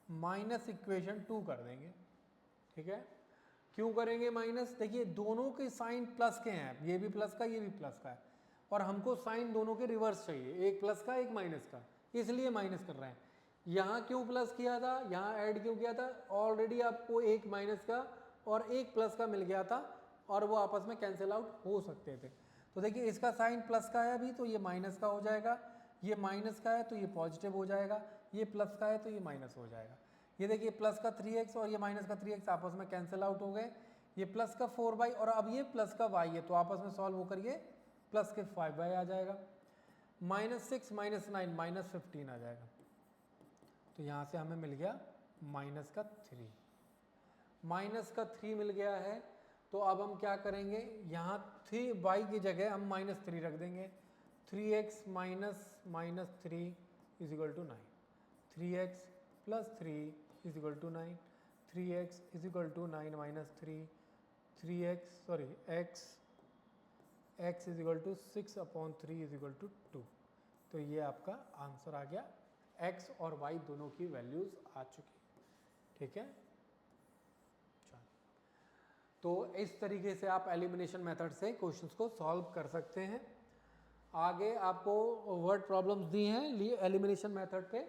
माइनस इक्वेशन 2 कर देंगे, ठीक है। क्यों करेंगे माइनस? देखिए दोनों के साइन प्लस के हैं, ये भी प्लस का ये भी प्लस का है, और हमको साइन दोनों के रिवर्स चाहिए, एक प्लस का एक माइनस का, इसलिए माइनस कर रहे हैं। यहाँ क्यों प्लस किया था, यहाँ ऐड क्यों किया था? ऑलरेडी आपको एक माइनस का और एक प्लस का मिल गया था और वो आपस में कैंसिल आउट हो सकते थे। तो देखिए इसका साइन प्लस का है अभी, तो ये माइनस का हो जाएगा, ये माइनस का है तो ये पॉजिटिव हो जाएगा, ये प्लस का है तो ये माइनस हो जाएगा। ये देखिए प्लस का 3x और ये माइनस का 3x आपस में कैंसिल आउट हो गए। ये प्लस का 4y और अब ये प्लस का y है, तो आपस में सॉल्व होकर ये प्लस के 5y आ जाएगा। -6 माइनस 9 -15 आ जाएगा। तो यहाँ से हमें मिल गया -3। -3 मिल गया है, तो अब हम क्या करेंगे, यहाँ 3y की जगह हम -3 रख देंगे। 3x minus 3 is equal to 9, 3x plus 3 is equal to 9, 3x is equal to 9 minus 3, x is equal to 6/3 is equal to 2। तो ये आपका आंसर आ गया, x और y दोनों की वैल्यूज़ आ चुकी, ठीक है। चलो तो इस तरीके से आप एलिमिनेशन मेथड से क्वेश्चंस को सॉल्व कर सकते हैं। आगे आपको वर्ड प्रॉब्लम्स दी हैं एलिमिनेशन मेथड पे,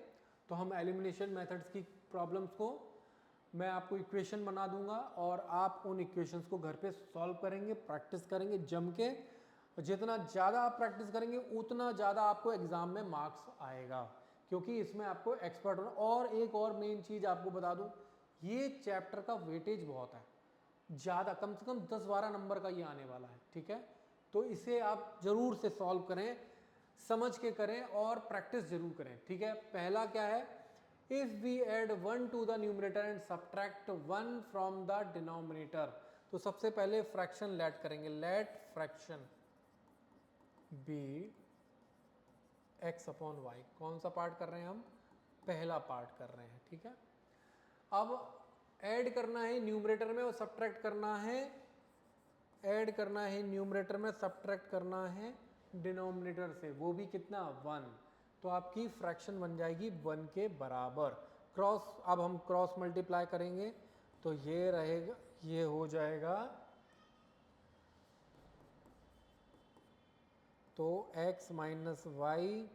तो हम एलिमिनेशन मेथड्स की प्रॉब्लम्स को मैं आपको इक्वेशन बना दूंगा और आप उन इक्वेशंस को घर पे सॉल्व करेंगे, प्रैक्टिस करेंगे जम के। जितना ज़्यादा आप प्रैक्टिस करेंगे उतना ज़्यादा आपको एग्ज़ाम में मार्क्स आएगा, क्योंकि इसमें आपको एक्सपर्ट होना। और एक और मेन चीज़ आपको बता दूं, ये चैप्टर का वेटेज बहुत है ज़्यादा, कम से कम 10-12 नंबर का ये आने वाला है, ठीक है। तो इसे आप ज़रूर से सॉल्व करें, समझ के करें और प्रैक्टिस जरूर करें, ठीक है। पहला क्या है, if we add 1 to the numerator and subtract 1 from the denominator. तो सबसे पहले फ्रैक्शन लेट करेंगे, let fraction be x upon y. कौन सा पार्ट कर रहे हैं हम, पहला पार्ट कर रहे हैं, ठीक है। अब ऐड करना है न्यूमरेटर में और सब्ट्रैक्ट करना है, ऐड करना है न्यूमरेटर में, सब्ट्रैक्ट करना है डिनोमिनेटर से, वो भी कितना 1। तो आपकी फ्रैक्शन बन जाएगी 1 के बराबर। क्रॉस, अब हम क्रॉस मल्टीप्लाई करेंगे तो ये रहेगा, ये हो जाएगा, तो x माइनस वाई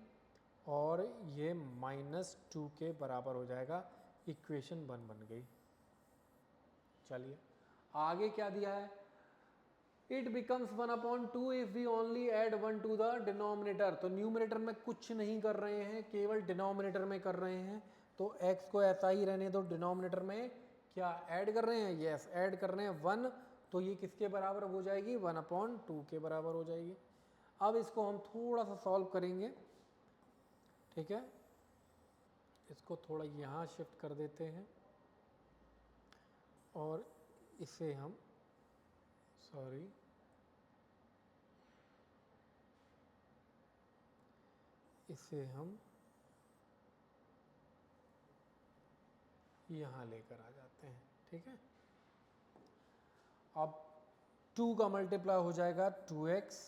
और ये -2 के बराबर हो जाएगा। इक्वेशन 1 बन गई। चलिए आगे क्या दिया है, it becomes 1/2 if we only add 1 to the denominator. तो न्यूमरेटर में कुछ नहीं कर रहे हैं, केवल डिनोमिनेटर में कर रहे हैं। तो x को ऐसा ही रहने दो, डिनोमिनेटर में क्या ऐड कर रहे हैं, यस ऐड कर रहे हैं 1। तो ये किसके बराबर हो जाएगी, 1/2 के बराबर हो जाएगी। अब इसको हम थोड़ा सा सॉल्व करेंगे, ठीक है। इसको थोड़ा यहाँ शिफ्ट कर देते हैं और इसे हम, सॉरी, इसे हम यहाँ लेकर आ जाते हैं, ठीक है। अब 2 का मल्टीप्लाई हो जाएगा 2x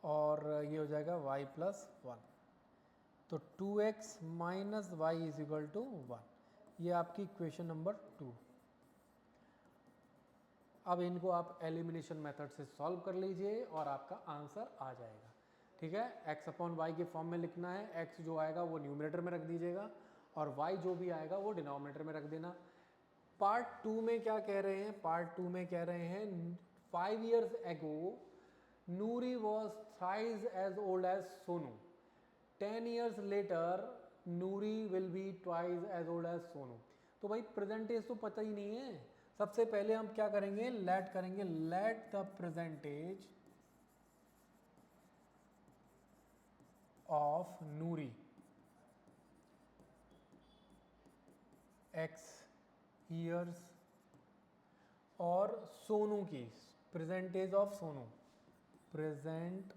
और ये हो जाएगा y प्लस 1। तो 2x minus y is equal to 1। ये आपकी इक्वेशन नंबर 2। अब इनको आप एलिमिनेशन मेथड से सॉल्व कर लीजिए और आपका आंसर आ जाएगा, ठीक है। x अपॉन वाई के फॉर्म में लिखना है, x जो आएगा वो न्यूमरेटर में रख दीजिएगा और y जो भी आएगा वो डिनोमिनेटर में रख देना। पार्ट 2 में क्या कह रहे हैं, पार्ट 2 में कह रहे हैं 5 years ago Noori was thrice as old as Sonu. 10 years later Noori will be twice as old as Sonu. तो भाई प्रेजेंटेज तो पता ही नहीं है। सबसे पहले हम क्या करेंगे, लेट करेंगे, let the present age of Noori x years और सोनू की present age of Sonu, present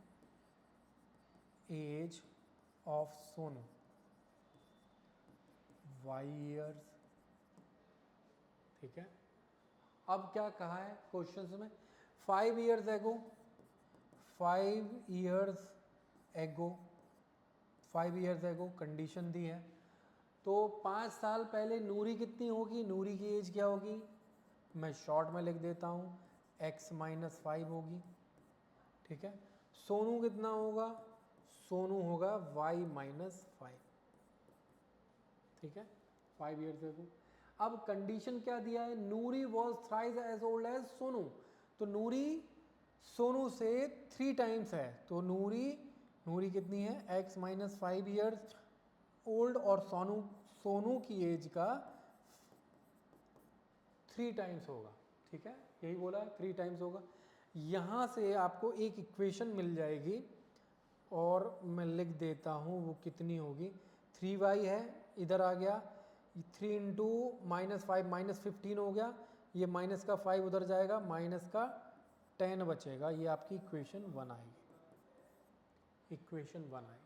age of Sonu y years, ठीक है। अब क्या कहा है क्वेश्चन में, 5 years ago, 5 years ago, 5 years ago condition दी है। तो 5 साल पहले नूरी कितनी होगी, नूरी की एज क्या होगी, मैं शॉर्ट में लिख देता हूँ, x माइनस 5 होगी, ठीक है। सोनू कितना होगा, सोनू होगा y माइनस 5, ठीक है, 5 years ago। अब कंडीशन क्या दिया है, Noori was thrice as old as Sonu. तो नूरी सोनू से 3 टाइम्स है, तो नूरी कितनी है, x माइनस 5 ईयर्स ओल्ड, और सोनू की एज का 3 टाइम्स होगा, ठीक है, यही बोला 3 टाइम्स होगा। यहाँ से आपको एक इक्वेशन मिल जाएगी और मैं लिख देता हूँ वो कितनी होगी, 3y है, इधर आ गया 3 इंटू -5 -15 हो गया, ये माइनस का 5 उधर जाएगा, माइनस का 10 बचेगा। ये आपकी इक्वेशन 1 आएगी, इक्वेशन 1 आएगी।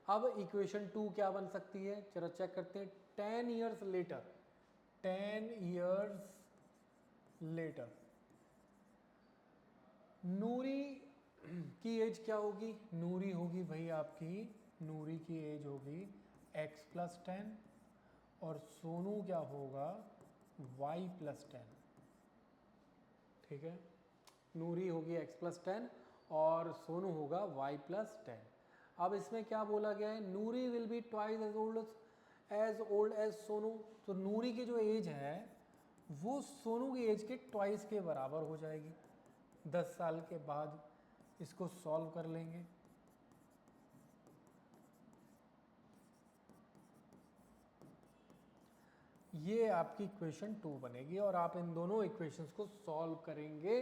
अब इक्वेशन 2 क्या बन सकती है, चलो चेक करते हैं। 10 years later, 10 years later नूरी की एज क्या होगी, नूरी होगी भाई आपकी, नूरी की एज होगी x प्लस 10 और सोनू क्या होगा y प्लस 10, ठीक है, नूरी होगी x+10 और सोनू होगा y+10। अब इसमें क्या बोला गया है, Noori will be twice as old as Sonu. तो नूरी की जो एज है वो सोनू की एज के ट्वाइस के बराबर हो जाएगी 10 साल के बाद। इसको सॉल्व कर लेंगे। ये आपकी इक्वेशन 2 बनेगी और आप इन दोनों इक्वेशंस को सॉल्व करेंगे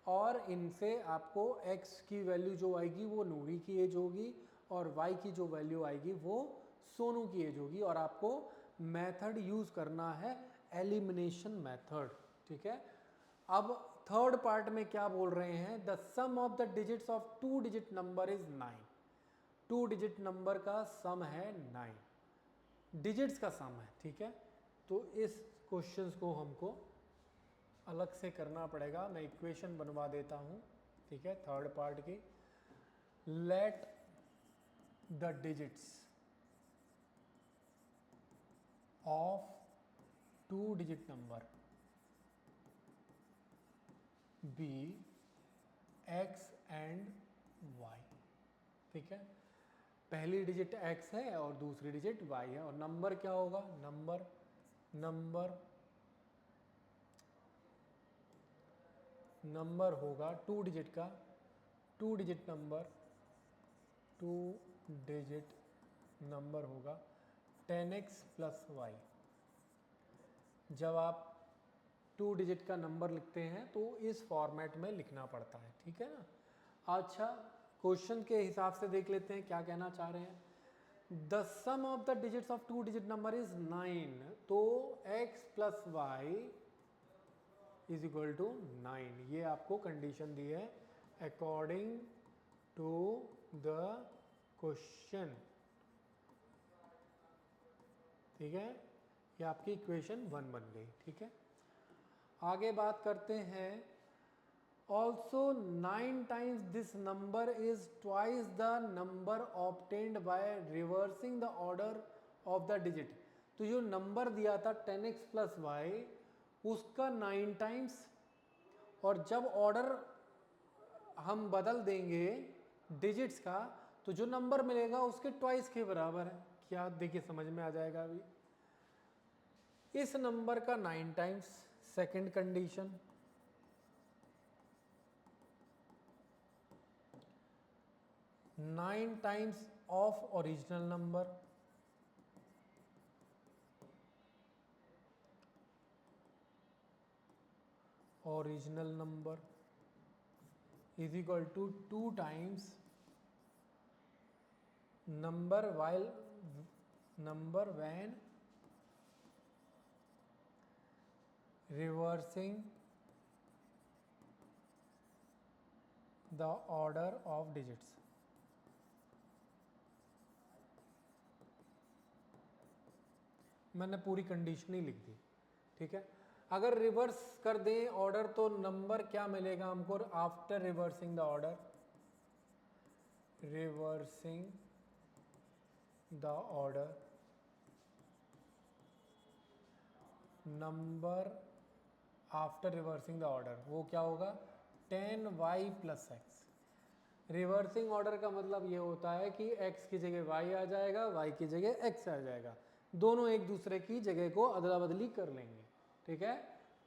और इनसे आपको x की वैल्यू जो आएगी वो नूरी की एज होगी और y की जो वैल्यू आएगी वो सोनू की एज होगी। और आपको मेथड यूज करना है एलिमिनेशन मेथड। ठीक है, अब थर्ड पार्ट में क्या बोल रहे हैं, the sum of the digits of 2 digit number is 9। 2 digit number का सम है 9, डिजिट्स का सम है। ठीक है, तो इस क्वेश्चंस को हमको अलग से करना पड़ेगा। मैं इक्वेशन बनवा देता हूँ। ठीक है, थर्ड पार्ट की, let the digits of 2 digit number be x and y। ठीक है, पहली डिजिट x है और दूसरी डिजिट y है और नंबर क्या होगा, नंबर होगा 2 डिजिट का, 2 डिजिट नंबर होगा 10x प्लस y। जब आप 2 डिजिट का नंबर लिखते हैं तो इस फॉर्मेट में लिखना पड़ता है। ठीक है ना। अच्छा, क्वेश्चन के हिसाब से देख लेते हैं क्या कहना चाह रहे हैं। The sum of the digits of 2 digit number is 9, तो x plus y is equal to 9। ये आपको कंडीशन दी है अकॉर्डिंग टू द क्वेश्चन। ठीक है, ये आपकी इक्वेशन 1 बन गई। ठीक है, आगे बात करते हैं। Also 9 times this number is twice the number obtained by reversing the order of the digit. तो जो नंबर दिया था 10x प्लस वाई उसका 9 टाइम्स, और जब ऑर्डर हम बदल देंगे डिजिट्स का तो जो नंबर मिलेगा उसके ट्वाइस के बराबर है। क्या देखिए समझ में आ जाएगा अभी। इस नंबर का 9 times, second condition, nine times of original number, is equal to 2 times number when reversing the order of digits. मैंने पूरी कंडीशन ही लिख दी। ठीक है, अगर रिवर्स कर दें ऑर्डर तो नंबर क्या मिलेगा हमको after reversing the order, number after reversing the order वो क्या होगा 10y plus x. Reversing order का मतलब ये होता है कि x की जगह y आ जाएगा, y की जगह x आ जाएगा, दोनों एक दूसरे की जगह को अदला बदली कर लेंगे। ठीक है,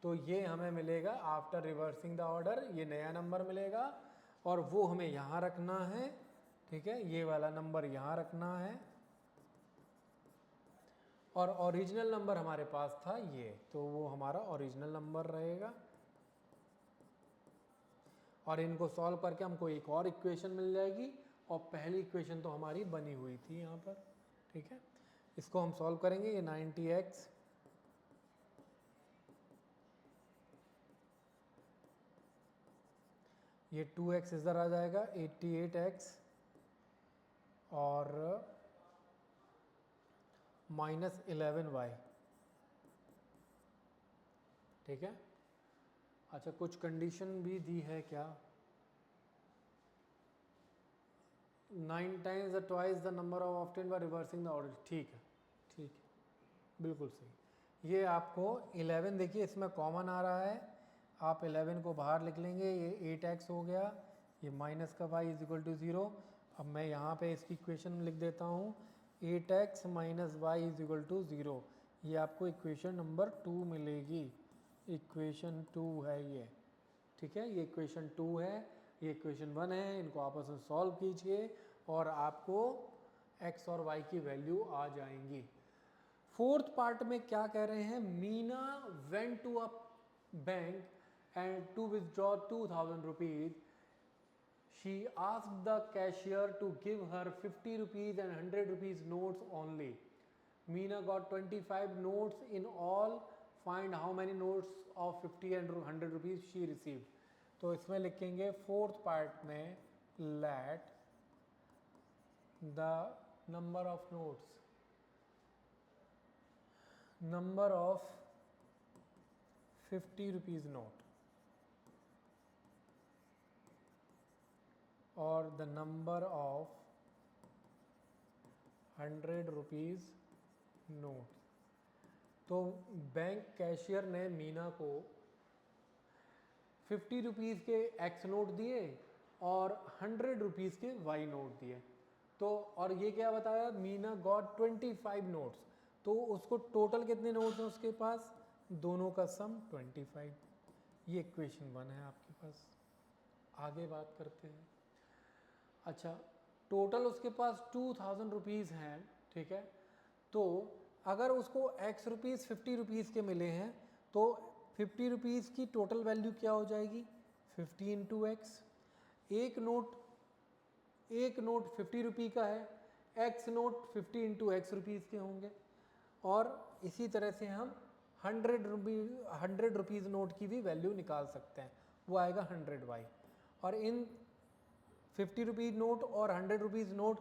तो ये हमें मिलेगा आफ्टर रिवर्सिंग द ऑर्डर, ये नया नंबर मिलेगा और वो हमें यहाँ रखना है। ठीक है, ये वाला नंबर यहाँ रखना है और ओरिजिनल नंबर हमारे पास था ये, तो वो हमारा ओरिजिनल नंबर रहेगा। और इनको सॉल्व करके हमको एक और इक्वेशन मिल जाएगी और पहली इक्वेशन तो हमारी बनी हुई थी यहाँ पर। ठीक है, इसको हम सॉल्व करेंगे। ये 90x ये 2x इधर आ जाएगा, 88x और -11y। ठीक है, अच्छा कुछ कंडीशन भी दी है क्या, 9 times the twice the number of obtained by reversing the order. ठीक है, ठीक है, बिल्कुल सही। ये आपको 11 देखिए इसमें कॉमन आ रहा है, आप 11 को बाहर लिख लेंगे, ये 8x हो गया, ये माइनस का y इज इक्वल टू 0। अब मैं यहाँ पे इसकी इक्वेशन लिख देता हूँ, 8x minus y is equal to 0। ये आपको इक्वेशन नंबर 2 मिलेगी, इक्वेशन 2 है ये, ठीक है। ये इक्वेशन 2 है, ये इक्वेशन 1 है, इनको आपस में सॉल्व कीजिए और आपको x और y की वैल्यू आ जाएंगी। फोर्थ पार्ट में क्या कह रहे हैं, Meena went to a bank and to withdraw 2000 rupees. She asked the cashier to give her 50 rupees and 100 rupees notes only. Meena got 25 notes in all. Find how many notes of 50 and 100 rupees she received. तो इसमें लिखेंगे fourth part में let the number of notes, number of 50 rupees note और the number of 100 rupees note. तो bank cashier ने मीना को 50 rupees के x note दिए और 100 रुपीज़ के वाई नोट दिए। तो और ये क्या बताया, मीना गॉट 25 नोट्स। तो उसको टोटल कितने नोट्स हैं उसके पास, दोनों का सम 25। ये इक्वेशन 1 है आपके पास। आगे बात करते हैं। अच्छा, टोटल उसके पास 2000 रुपीज़ हैं, ठीक है। तो अगर उसको एक्स रुपीज़ 50 रुपीज़ के मिले हैं तो 50 रुपीज़ की टोटल वैल्यू क्या हो जाएगी, 50 इंटू एक्स। एक नोट 50 रुपये का है, x note 50 into x rupees के होंगे। और इसी तरह से हम 100 रुपीज़ नोट की भी वैल्यू निकाल सकते हैं, वो आएगा 100y। और इन 50 रुपीज़ नोट और 100 रुपीज़ नोट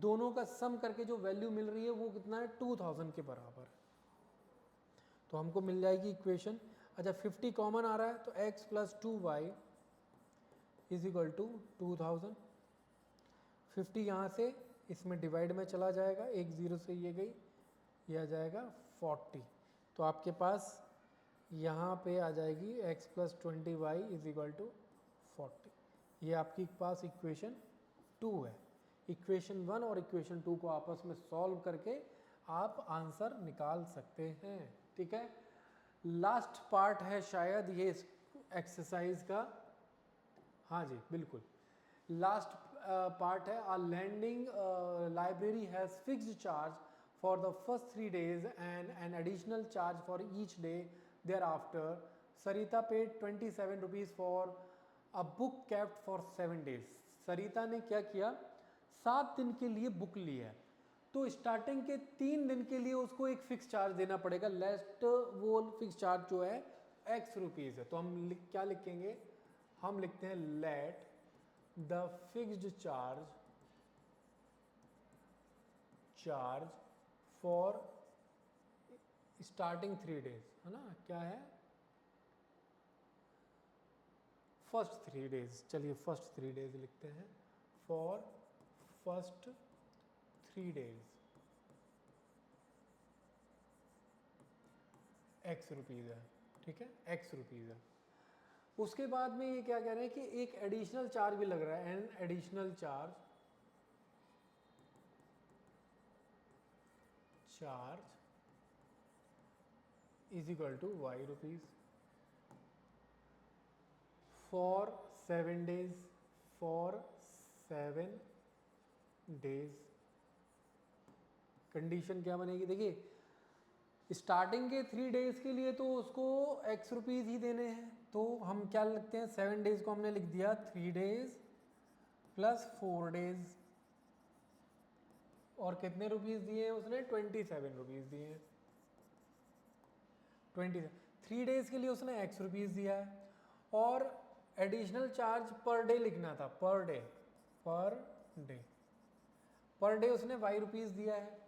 दोनों का सम करके जो वैल्यू मिल रही है वो कितना है, 2000 के बराबर है। तो हमको मिल जाएगी इक्वेशन। अच्छा, 50 कॉमन आ रहा है तो x plus 2y is equal to 2000। 50 यहाँ से इसमें डिवाइड में चला जाएगा, एक जीरो से ये गई, ये आ जाएगा 40। तो आपके पास यहाँ पे आ जाएगी x plus 20y is equal to 40। ये आपके पास इक्वेशन 2 है। इक्वेशन 1 और इक्वेशन 2 को आपस में सॉल्व करके आप आंसर निकाल सकते हैं, ठीक है। लास्ट पार्ट है शायद ये एक्सरसाइज का, हाँ जी बिल्कुल लास्ट पार्ट है। A lending library has fixed charge for the first 3 days and an additional charge for each day thereafter. Sarita paid 27 rupees for a book kept for 7 days। Sarita ने क्या किया, 7 दिन के लिए बुक लिया है, तो स्टार्टिंग के 3 दिन के लिए उसको एक फिक्स चार्ज देना पड़ेगा। लेस्ट वो फिक्स चार्ज जो है x रुपीज़ है। तो हम क्या लिखेंगे, हम लिखते हैं late the fixed charge for starting 3 days, है ना, क्या है, फर्स्ट 3 days। चलिए फर्स्ट 3 days लिखते हैं, for first 3 days x rupees है, ठीक है, x रुपीज़ है। उसके बाद में ये क्या कह रहे हैं कि एक एडिशनल चार्ज भी लग रहा है, an additional charge is equal to y rupees for 7 days, for 7 days। Condition क्या बनेगी, देखिए स्टार्टिंग के 3 days के लिए तो उसको x रुपीज़ ही देने हैं। तो हम क्या लिखते हैं, 7 days को हमने लिख दिया 3 days प्लस 4 days। और कितने रुपीज़ दिए हैं उसने, 27 रुपीज़ दिए हैं। 3 days के लिए उसने x रुपीज़ दिया है और एडिशनल चार्ज पर डे लिखना था, पर डे उसने y रुपीज़ दिया है।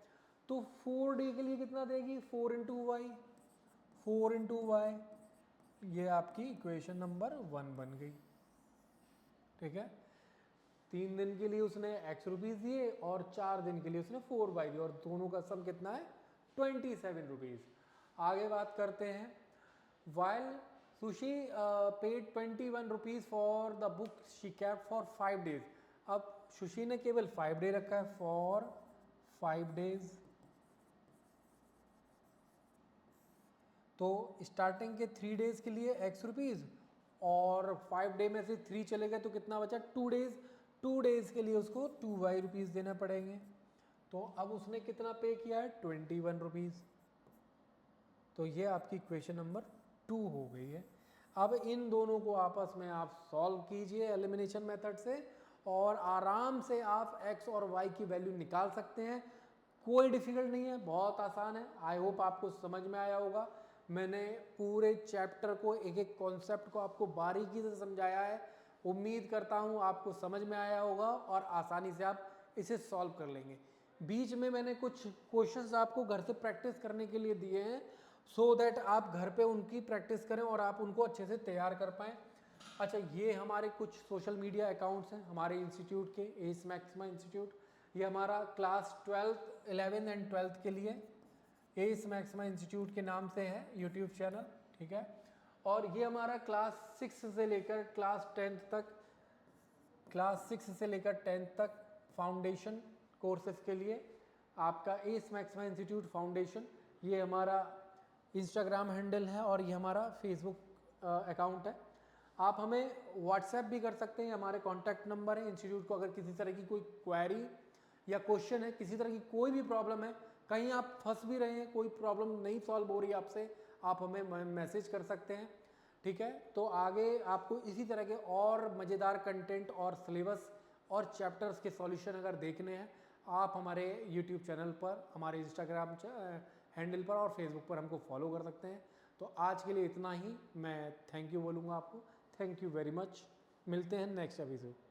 तो 4 डे के लिए कितना देगी, 4 इंटू वाई। ये आपकी इक्वेशन नंबर 1 बन गई, ठीक है। 3 दिन के लिए उसने x रुपीज़ दिए और 4 दिन के लिए उसने 4y दिए और दोनों का सम कितना है, 27 रुपीज़। आगे बात करते हैं, while sushi paid 21 rupees for the book she cap for 5 days. अब सुशी ने केवल 5 डे रखा है, फॉर 5 डेज। तो स्टार्टिंग के 3 डेज के लिए एक्स रुपीज़ और 5 डे में से 3 चले गए तो कितना बचा 2 डेज। 2 डेज के लिए उसको 2y रुपीज़ देना पड़ेंगे। तो अब उसने कितना पे किया है 21 रुपीज़। तो ये आपकी क्वेश्चन नंबर 2 हो गई है। अब इन दोनों को आपस में आप सॉल्व कीजिए एलिमिनेशन मेथड से और आराम से आप x और y की वैल्यू निकाल सकते हैं। कोई डिफिकल्ट नहीं है, बहुत आसान है। आई होप आपको समझ में आया होगा। मैंने पूरे चैप्टर को एक एक कॉन्सेप्ट को आपको बारीकी से समझाया है। उम्मीद करता हूँ आपको समझ में आया होगा और आसानी से आप इसे सॉल्व कर लेंगे। बीच में मैंने कुछ क्वेश्चंस आपको घर से प्रैक्टिस करने के लिए दिए हैं सो दैट आप घर पे उनकी प्रैक्टिस करें और आप उनको अच्छे से तैयार कर पाएँ। अच्छा, ये हमारे कुछ सोशल मीडिया अकाउंट्स हैं हमारे इंस्टीट्यूट के, एस मैक्सिमा इंस्टीट्यूट। ये हमारा class 12th 11th and 12th के लिए एस मैक्सिमा इंस्टीट्यूट के नाम से है यूट्यूब चैनल, ठीक है। और ये हमारा क्लास 6 से लेकर क्लास 10th तक, क्लास 6 से लेकर 10th तक फाउंडेशन कोर्सेज के लिए आपका एस मैक्सिमा इंस्टीट्यूट फाउंडेशन, ये हमारा इंस्टाग्राम हैंडल है और ये हमारा फेसबुक अकाउंट है। आप हमें व्हाट्सएप भी कर सकते हैं, हमारे कॉन्टैक्ट नंबर है इंस्टीट्यूट को। अगर किसी तरह की कोई क्वेरी या क्वेश्चन है, किसी तरह की कोई भी प्रॉब्लम है, कहीं आप फंस भी रहे हैं, कोई प्रॉब्लम नहीं सॉल्व हो रही है आपसे, आप हमें मैसेज कर सकते हैं, ठीक है। तो आगे आपको इसी तरह के और मज़ेदार कंटेंट और सिलेबस और चैप्टर्स के सॉल्यूशन अगर देखने हैं, आप हमारे यूट्यूब चैनल पर, हमारे इंस्टाग्राम हैंडल पर और फेसबुक पर हमको फॉलो कर सकते हैं। तो आज के लिए इतना ही। मैं थैंक यू बोलूँगा आपको। Thank you very much. मिलते हैं नेक्स्ट एपिसोड।